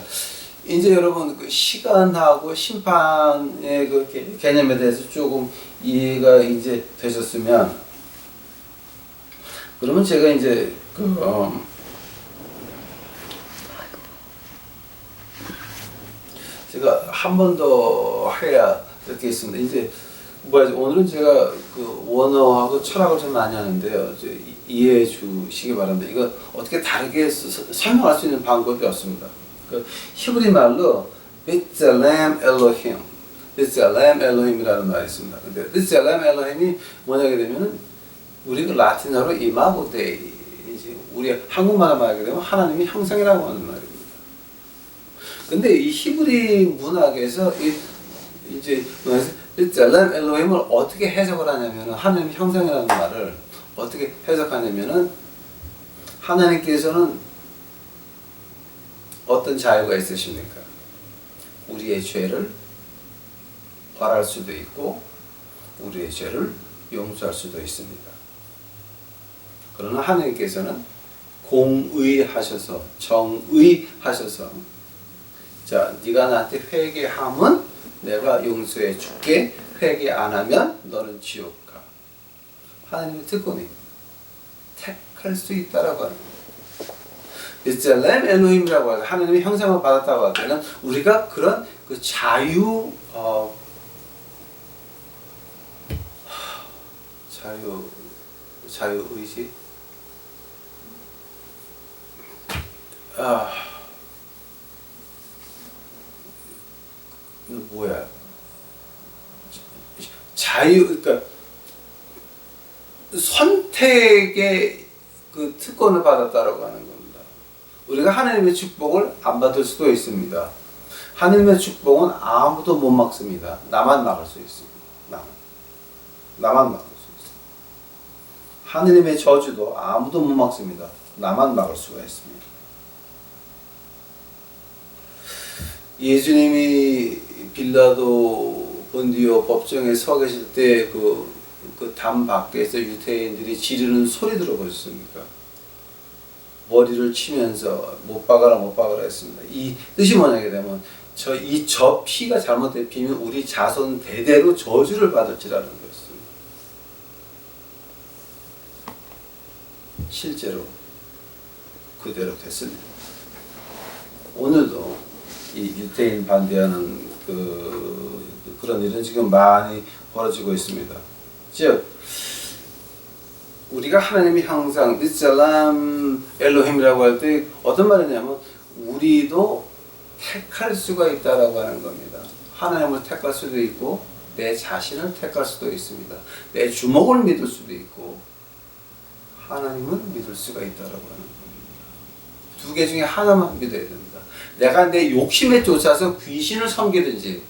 이제 여러분 그 시간하고 심판의 그 개념에 대해서 조금 이해가 이제 되셨으면 그러면 제가 이제 제가 한 번 더 해야 될 게 있습니다. 이제 오늘은 제가 그 원어하고 철학을 좀 많이 하는데요. 이해해 주시기 바랍니다. 이거 어떻게 다르게 설명할 수 있는 방법이 없습니다. 그 히브리 말로 베틀레헴 엘로힘, 베틀레헴 엘로힘이라는 말이 있습니다. 근데 베틀레헴 엘로힘이 뭐냐게 되면은 우리가 라틴어로 이마고 데이, 이제 우리 한국말로 말하게 되면 하나님의 형상이라고 하는 말입니다. 근데 이 히브리 문학에서 이제 베틀레헴 엘로힘을 어떻게 해석을 하냐면은 하나님의 형상이라는 말을 어떻게 해석하냐면은 하나님께서는 어떤 자유가 있으십니까? 우리의 죄를 벌할 수도 있고 우리의 죄를 용서할 수도 있습니다. 그러나 하나님께서는 공의하셔서 정의하셔서 자, 네가 나한테 회개하면 내가 용서해 줄게. 회개 안 하면 너는 지옥 가. 하나님의 특권이 택할 수 있다라고 합니다. 베틀레헴 엘로힘이라고 하죠. 하나님의 형상을 받았다고 할 때는 우리가 그런 그 자유 의지 뭐야? 그러니까 선택의 그 특권을 받았다라고 하는 겁니다. 우리가 하나님의 축복을 안 받을 수도 있습니다. 하느님의 축복은 아무도 못 막습니다. 나만 막을 수 있습니다. 나만 막을 수 있습니다. 하느님의 저주도 아무도 못 막습니다. 나만 막을 수가 있습니다. 예수님이 빌라도 본디오 법정에 서 계실 때 그 담 밖에서 유대인들이 지르는 소리 들어보셨습니까? 머리를 치면서 못 박아라 했습니다. 이 뜻이 뭐냐게 되면 저 피가 잘못된 피면 우리 자손 대대로 저주를 받을지라는 것입니다. 실제로 그대로 됐습니다. 오늘도 이 유대인 반대하는 그런 일은 지금 많이 벌어지고 있습니다. 즉 우리가 하나님이 항상 니살람 엘로힘이라고 할 때 어떤 말이냐면 우리도 택할 수가 있다라고 하는 겁니다. 하나님을 택할 수도 있고 내 자신을 택할 수도 있습니다. 내 주먹을 믿을 수도 있고 하나님을 믿을 수가 있다라고 하는 겁니다. 두 개 중에 하나만 믿어야 됩니다. 내가 내 욕심에 쫓아서 귀신을 섬기든지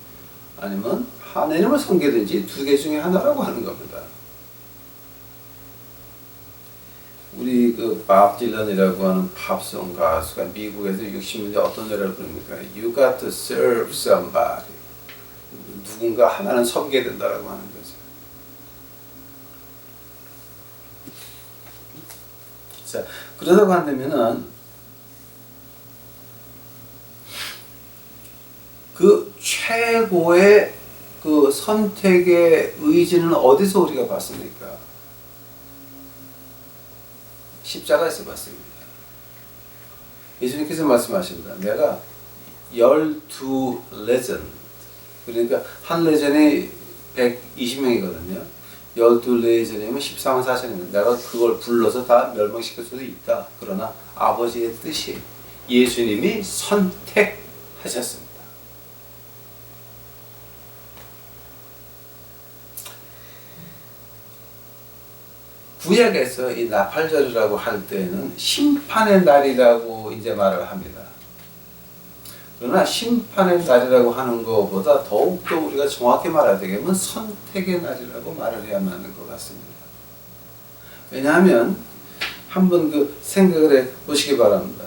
아니면 하나님을 섬기든지 두 개 중에 하나라고 하는 겁니다. 우리 밥 딜런이라고 하는 팝송 가수가 미국에서 60년대 어떤 노래를 부릅니까? You got to serve somebody. 누군가 하나는 섬겨야 된다라고 하는 거죠. 자, 그러다고 한다면은 그 최고의 그 선택의 의지는 어디서 우리가 봤습니까? 십자가에서 봤습니다. 예수님께서 말씀하십니다. 내가 12 레전드, 그러니까 한 레전이 120명이거든요. 12 레전이면 14만 4천입니다. 내가 그걸 불러서 다 멸망시킬 수도 있다. 그러나 아버지의 뜻이 예수님이 선택하셨습니다. 구약에서 이 나팔절이라고 할 때는 심판의 날이라고 이제 말을 합니다. 그러나 심판의 날이라고 하는 것보다 더욱더 우리가 정확히 말해야 되겠면 선택의 날이라고 말을 해야만 하는 것 같습니다. 왜냐하면 한번 생각을 해 보시기 바랍니다.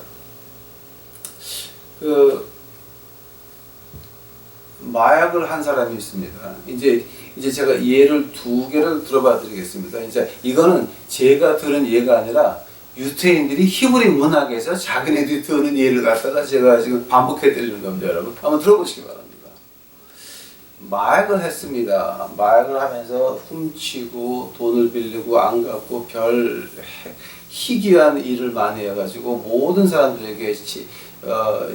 마약을 한 사람이 있습니다. 이제 제가 예를 두 개를 들어봐 드리겠습니다. 이제 이거는 제가 들은 예가 아니라 유태인들이 히브리 문학에서 자기네들이 듣는 예를 갖다가 제가 지금 반복해 드리는 겁니다. 여러분 한번 들어보시기 바랍니다. 마약을 했습니다. 마약을 하면서 훔치고 돈을 빌리고 안 갚고 별 희귀한 일을 많이 해가지고 모든 사람들에게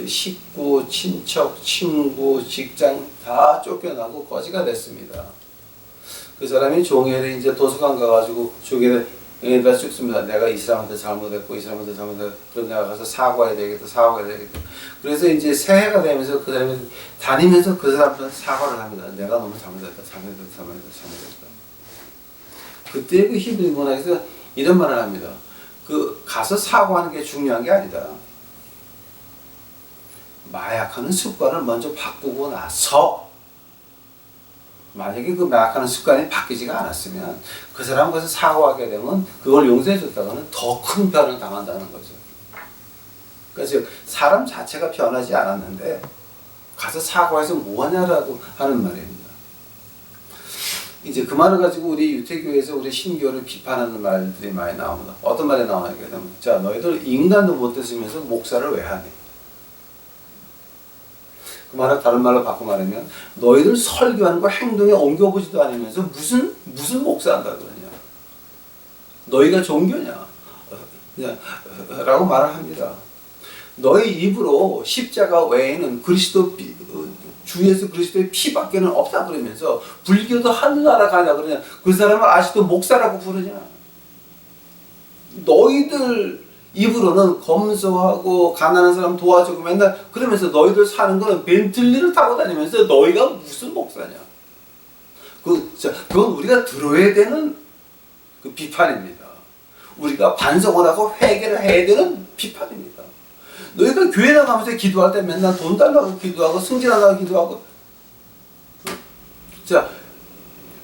식구, 친척, 친구, 직장 다 쫓겨나고 거지가 됐습니다. 그 사람이 종일에 이제 도서관 가가지고 종일에다 죽습니다. 내가 이 사람한테 잘못했고 그럼 내가 가서 사과해야 되겠다. 그래서 이제 새해가 되면서 그 사람이 다니면서 그 사람한테 사과를 합니다. 내가 너무 잘못했다. 그때 그 히브리 문화에서 이런 말을 합니다. 가서 사과하는 게 중요한 게 아니다. 마약하는 습관을 먼저 바꾸고 나서 만약에 그 마약하는 습관이 바뀌지가 않았으면 그 사람 가서 사과하게 되면 그걸 용서해 줬다가는 더 큰 변을 당한다는 거죠. 그래서 사람 자체가 변하지 않았는데 가서 사과해서 뭐하냐라고 하는 말입니다. 이제 그 말을 가지고 우리 유태교에서 우리 신교를 비판하는 말들이 많이 나옵니다. 어떤 말이 나오냐게 되면 자 너희들 인간도 못 됐으면서 목사를 왜 하니? 그 말을 다른 말로 바꿔 말하면 너희들 설교하는 거 행동에 옮겨보지도 않으면서 무슨 목사한다 그러냐? 너희가 종교냐? 라고 말을 합니다. 너희 입으로 십자가 외에는 주 예수 그리스도의 피밖에는 없다 그러면서 불교도 하늘나라 가냐 그러냐? 그 사람을 아직도 목사라고 부르냐? 너희들 입으로는 검소하고 가난한 사람 도와주고 맨날 그러면서 너희들 사는 거는 벤틀리를 타고 다니면서 너희가 무슨 목사냐? 그건 우리가 들어야 되는 비판입니다. 우리가 반성을 하고 회개를 해야 되는 비판입니다. 너희가 교회 나가면서 기도할 때 맨날 돈 달라고 기도하고 승진하려고 기도하고. 자,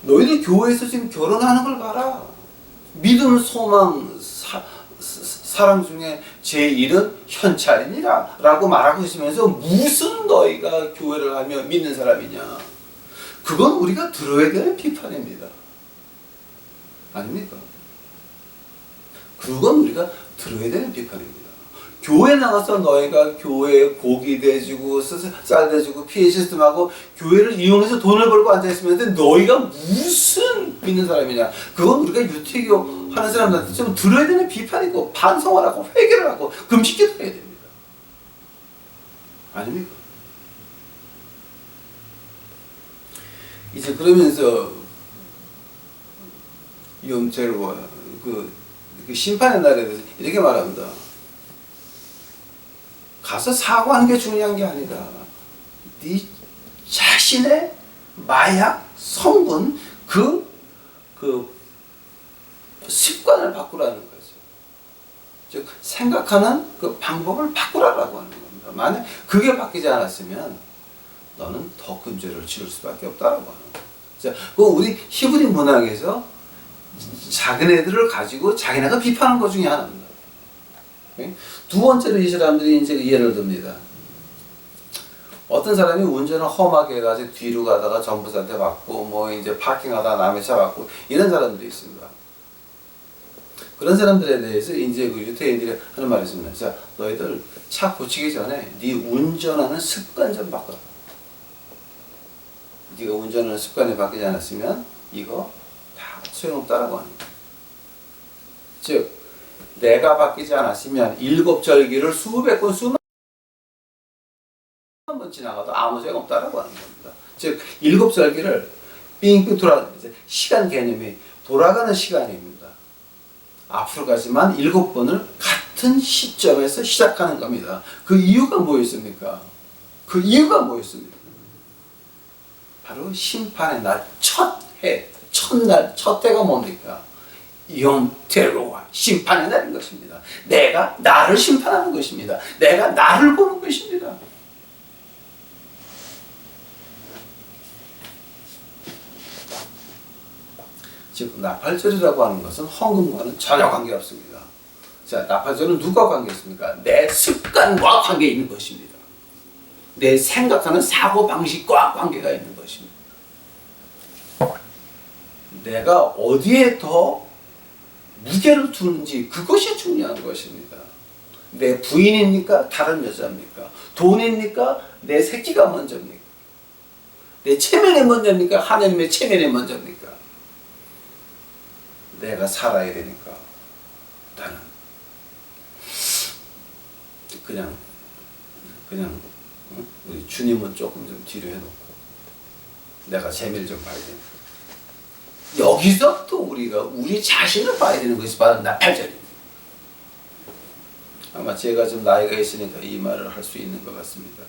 너희들 교회에서 지금 결혼하는 걸 봐라. 믿음, 소망, 사랑 중에 제1은 현찰이니라 라고 말하고 있으면서 무슨 너희가 교회를 하며 믿는 사람이냐. 그건 우리가 들어야 되는 비판입니다. 아닙니까? 그건 우리가 들어야 되는 비판입니다. 교회 나가서 너희가 교회에 고기 대주고 쌀 대주고 PA 시스템하고 교회를 이용해서 돈을 벌고 앉아있으면 너희가 무슨 믿는 사람이냐. 그건 우리가 유태교 하는 사람들한테 좀 들어야 되는 비판이고 반성을 하고 회개를 하고 금식기도 해야 됩니다. 아닙니까? 이제 그러면서 영체로 그 심판의 날에 대해서 이렇게 말합니다. 가서 사과하는 게 중요한 게 아니라 네 자신의 마약, 성분, 그 습관을 바꾸라는 거죠. 즉 생각하는 그 방법을 바꾸라고 하는 겁니다. 만약 그게 바뀌지 않았으면 너는 더 큰 죄를 지을 수밖에 없다라고 하는 거예요. 자, 그 우리 히브리 문학에서 작은 애들을 가지고 자기네가 비판한 것 중에 하나입니다. 두 번째로 이 사람들이 이제 예를 듭니다. 어떤 사람이 운전을 험하게 해가지고 뒤로 가다가 전부사한테 맞고 뭐 이제 파킹하다가 남의 차 맞고 이런 사람들이 있습니다. 그런 사람들에 대해서 이제 그 유태인들이 하는 말이 있습니다. 자, 너희들 차 고치기 전에 네 운전하는 습관 좀 바꿔. 네가 운전하는 습관이 바뀌지 않았으면 이거 다 소용없다라고 하는 거예요. 즉 내가 바뀌지 않았으면 7절기를 수백 번 수만 번 지나가도 아무 소용없다라고 하는 겁니다. 즉 7절기를 빙빙 시간 개념이 돌아가는 시간입니다. 앞으로 가지만 7번을 같은 시점에서 시작하는 겁니다. 그 이유가 뭐였습니까? 그 이유가 뭐였습니까? 바로 심판의 날 첫 해, 첫날, 첫 해가 뭡니까? 영테로와 심판의 날인 것입니다. 내가 나를 심판하는 것입니다. 내가 나를 보는 것입니다. 즉 나팔절이라고 하는 것은 헌금과는 전혀 관계없습니다. 자, 나팔절은 누가 관계있습니까? 내 습관과 관계 있는 것입니다. 내 생각하는 사고방식과 관계가 있는 것입니다. 내가 어디에 더 무게를 두는지 그것이 중요한 것입니다. 내 부인입니까? 다른 여자입니까? 돈입니까? 내 새끼가 먼저입니까? 내 체면이 먼저입니까? 하나님의 체면이 먼저입니까? 내가 살아야 되니까 나는 그냥 우리 주님은 조금 좀 뒤로 해놓고 내가 재미를 좀 봐야 되니까 여기서 또 우리가 우리 자신을 봐야 되는 것이 바로 나팔절입니다. 아마 제가 좀 나이가 있으니까 이 말을 할 수 있는 것 같습니다.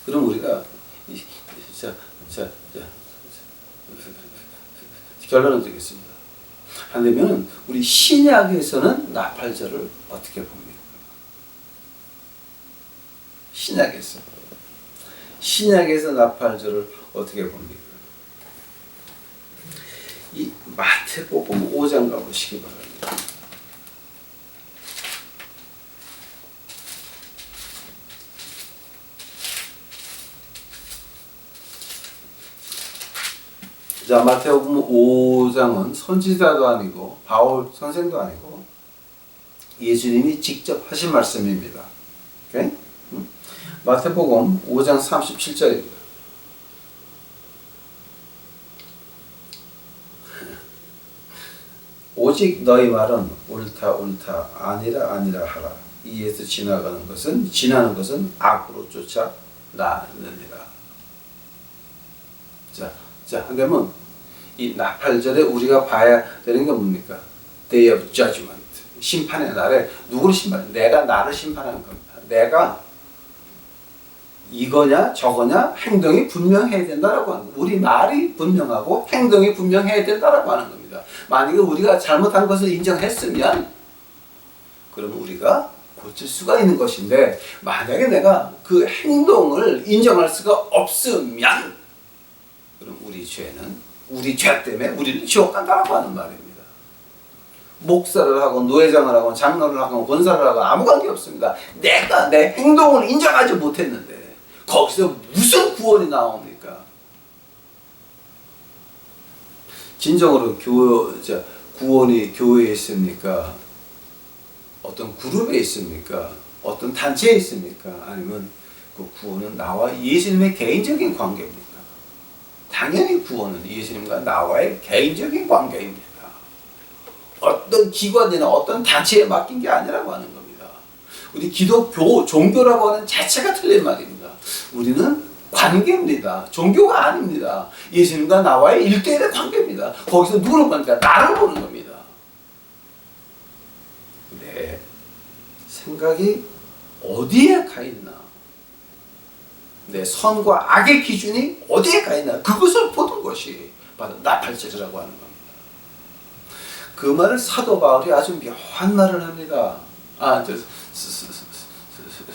그럼 우리가 결론을 드리겠습니다. 한다면 우리 신약에서는 나팔절을 어떻게 봅니까? 신약에서 나팔절을 어떻게 봅니까? 이 마태복음 5장 가보시기 바랍니다. 자, 마태복음 5장은 선지자도 아니고 바울 선생도 아니고 예수님이 직접 하신 말씀입니다. 오케이? 마태복음 5장 37절입니다. 오직 너희 말은 옳다 옳다 아니라 아니라 하라. 이에서 지나는 것은 악으로 쫓아 나느니라. 자, 그러면 이 나팔절에 우리가 봐야 되는 게 뭡니까? Day of Judgment. 심판의 날에 누구를 심판해? 내가 나를 심판하는 겁니다. 내가 이거냐 저거냐 행동이 분명해야 된다라고 하는 겁니다. 우리 말이 분명하고 행동이 분명해야 된다라고 하는 겁니다. 만약에 우리가 잘못한 것을 인정했으면 그러면 우리가 고칠 수가 있는 것인데, 만약에 내가 그 행동을 인정할 수가 없으면 그럼 우리 죄는 우리 죄 때문에 우리는 지옥 간다라고 하는 말입니다. 목사를 하고 노회장을 하고 장로를 하고 권사를 하고 아무 관계 없습니다. 내가 내 행동을 인정하지 못했는데 거기서 무슨 구원이 나옵니까? 진정으로 구원이 교회에 있습니까? 어떤 그룹에 있습니까? 어떤 단체에 있습니까? 아니면 그 구원은 나와 예수님의 개인적인 관계입니까? 당연히 구원은 예수님과 나와의 개인적인 관계입니다. 어떤 기관이나 어떤 단체에 맡긴 게 아니라고 하는 겁니다. 우리 기독교, 종교라고 하는 자체가 틀린 말입니다. 우리는 관계입니다. 종교가 아닙니다. 예수님과 나와의 1대1의 관계입니다. 거기서 누구를 보니까 나를 보는 겁니다. 내 생각이 어디에 가 있나? 내 선과 악의 기준이 어디에 가 있나? 그것을 보는 것이 바로 나팔절이라고 하는 겁니다. 그 말을 사도 바울이 아주 묘한 말을 합니다.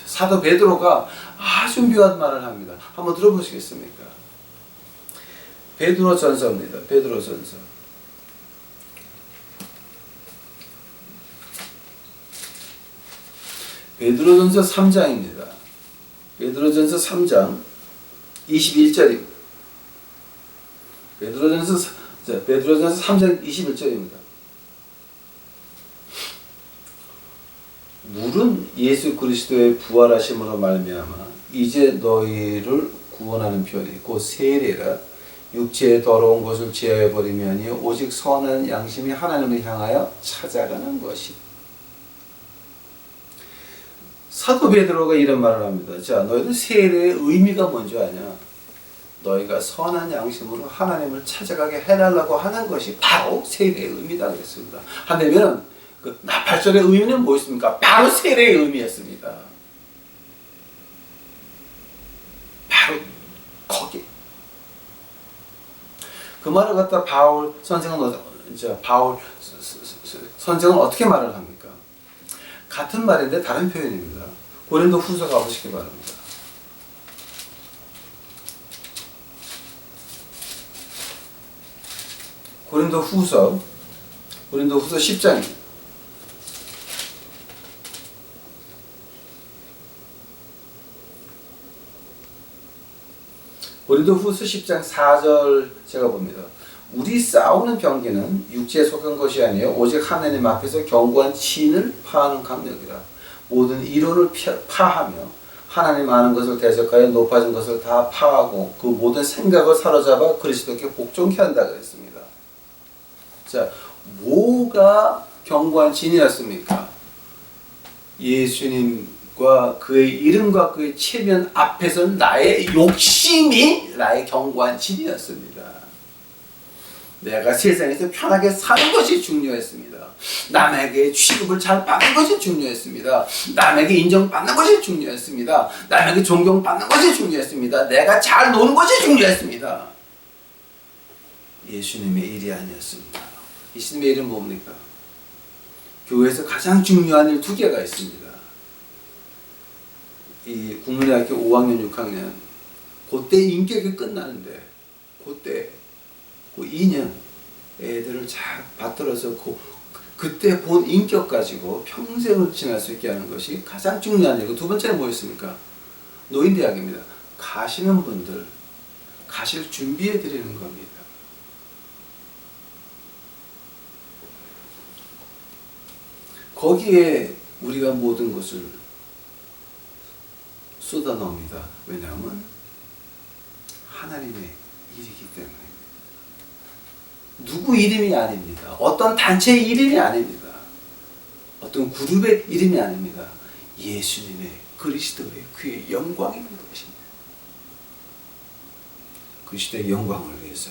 사도 베드로가 아주 묘한 말을 합니다. 한번 들어보시겠습니까? 베드로 전서입니다. 베드로 전서. 베드로 전서 3장입니다. 베드로 전서 3장 21절입니다. 베드로 전서 3장 21절입니다. 물은 예수 그리스도의 부활하심으로 말미암아 이제 너희를 구원하는 편이 곧 세례라 육체의 더러운 것을 제하여 버림이 아니요 오직 선한 양심이 하나님을 향하여 찾아가는 것이. 사도 베드로가 이런 말을 합니다. 자, 너희들 세례의 의미가 뭔지 아냐? 너희가 선한 양심으로 하나님을 찾아가게 해달라고 하는 것이 바로 세례의 의미다 그랬습니다. 한다면 그 나팔절의 의미는 무엇입니까? 바로 세례의 의미였습니다. 바로 거기. 그 말을 갖다 바울 선생은 어떻게 말을 합니까? 같은 말인데 다른 표현입니다. 고린도 후서 가보시기 바랍니다. 고린도 후서 10장입니다. 고린도 후서 10장 4절 제가 봅니다. 우리 싸우는 병기는 육체에 속한 것이 아니요 오직 하나님 앞에서 견고한 진을 파하는 강력이라. 모든 이론을 파하며 하나님 아는 것을 대적하여 높아진 것을 다 파하고 그 모든 생각을 사로잡아 그리스도께 복종케 한다 그랬습니다. 자, 뭐가 견고한 진이었습니까? 예수님과 그의 이름과 그의 체면 앞에서 나의 욕심이 나의 견고한 진이었습니다. 내가 세상에서 편하게 사는 것이 중요했습니다. 남에게 취급을 잘 받는 것이 중요했습니다. 남에게 인정받는 것이 중요했습니다. 남에게 존경받는 것이 중요했습니다. 내가 잘 노는 것이 중요했습니다. 예수님의 일이 아니었습니다. 예수님의 일은 뭡니까? 교회에서 가장 중요한 일 2개가 있습니다. 이 국민대학교 5학년, 6학년 그때 인격이 끝나는데 그때 그 2년 애들을 잘 받들어서 그때 본 인격 가지고 평생을 지날 수 있게 하는 것이 가장 중요한 일이고, 2번째는 뭐였습니까? 노인대학입니다. 가시는 분들 가실 준비해 드리는 겁니다. 거기에 우리가 모든 것을 쏟아 넣습니다. 왜냐하면 하나님의 일이기 때문에. 누구 이름이 아닙니다. 어떤 단체의 이름이 아닙니다. 어떤 그룹의 이름이 아닙니다. 예수님의 그리스도의 그의 영광이 있는 것입니다. 그리스도의 영광을 위해서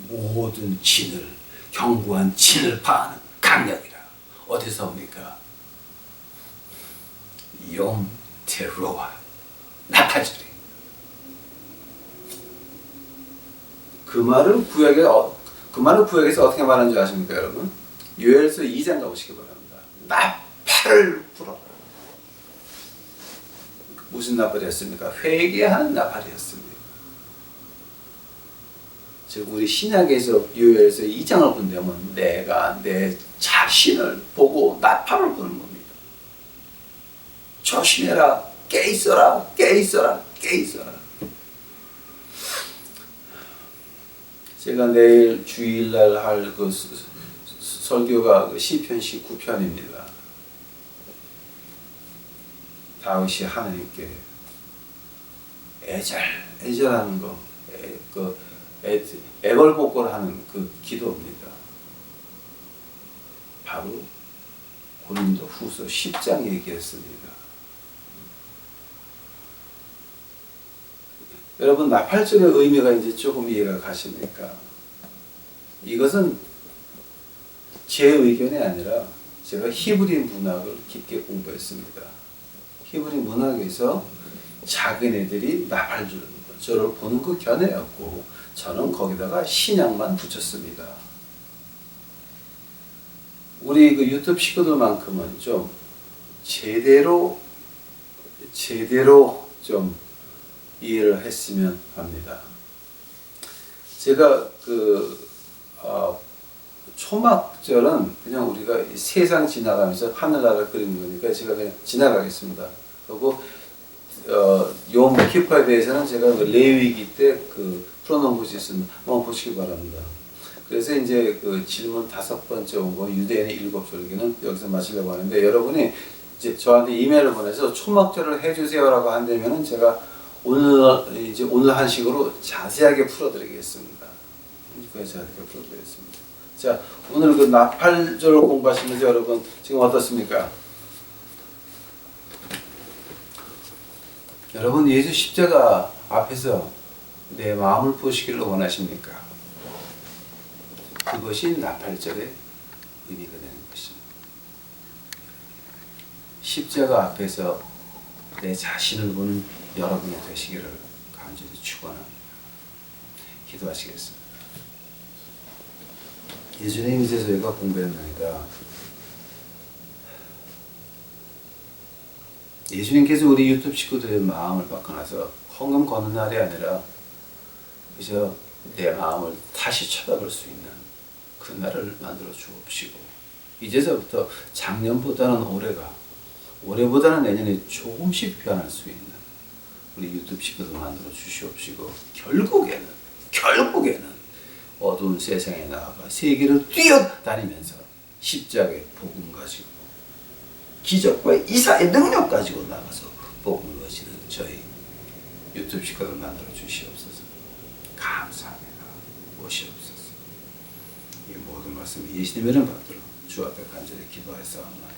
모든 진을, 견고한 진을 파하는 강력이라. 어디서 옵니까? 용 테로아 나팔절이 그 말을 구약에서 어떻게 말하는 줄 아십니까, 여러분? 요엘서 2장 가보시기 바랍니다. 나팔을 불어라. 무슨 나팔이었습니까? 회개하는 나팔이었습니다. 즉 우리 신약에서 요엘서 2장을 본다면 내가 내 자신을 보고 나팔을 부는 겁니다. 조심해라, 깨 있어라, 깨 있어라, 깨 있어라. 제가 내일 주일날 할 그 설교가 그 시편 19편입니다. 다윗이 하나님께 애절하는 거, 애걸복걸하는 그 기도입니다. 바로 고린도 후서 10장 얘기했습니다. 여러분 나팔절의 의미가 이제 조금 이해가 가십니까? 이것은 제 의견이 아니라 제가 히브리 문학을 깊게 공부했습니다. 히브리 문학에서 작은 애들이 나팔절을 보는 그 견해였고 저는 거기다가 신약만 붙였습니다. 우리 그 유튜브 식구들만큼은 좀 제대로 좀 이해를 했으면 합니다. 제가 초막절은 그냥 우리가 세상 지나가면서 하늘나라 그리는 거니까 제가 그냥 지나가겠습니다. 그리고 ዮም 키파에 대해서는 제가 그 레위기 때 풀어놓은 것이 있습니다. 한번 보시기 바랍니다. 그래서 이제 그 질문 5번째 온 거 유대인의 7절기는 여기서 마치려고 하는데 여러분이 이제 저한테 이메일을 보내서 초막절을 해주세요라고 한다면은 제가 오늘 한식으로 자세하게 풀어드리겠습니다. 자세하게 풀어드리겠습니다. 자, 오늘 그 나팔절을 공부하시면서 여러분 지금 어떻습니까? 여러분 예수 십자가 앞에서 내 마음을 보시기를 원하십니까? 그것이 나팔절의 의미가 되는 것입니다. 십자가 앞에서 내 자신을 보는 여러분이 되시기를 간절히 축원합니다. 기도하시겠습니다. 예수님 이제 저희가 공부했나이다. 예수님께서 우리 유튜브 식구들의 마음을 바꿔놔서 헌금 거는 날이 아니라 그저 내 마음을 다시 쳐다볼 수 있는 그 날을 만들어 주옵시고 이제서부터 작년보다는 올해보다는 내년에 조금씩 변할 수 있는 우리 유튜브 식구들 만들어 주시옵시고 결국에는 어두운 세상에 나아가 세계를 뛰어다니면서 십자가의 복음 가지고 기적과 이사의 능력 가지고 나가서 복음을 거시는 저희 유튜브 식구들 만들어 주시옵소서. 감사합니다. 오시옵소서. 이 모든 말씀 예수님의 이름 받들어 주 앞에 간절히 기도하였사옵나이다.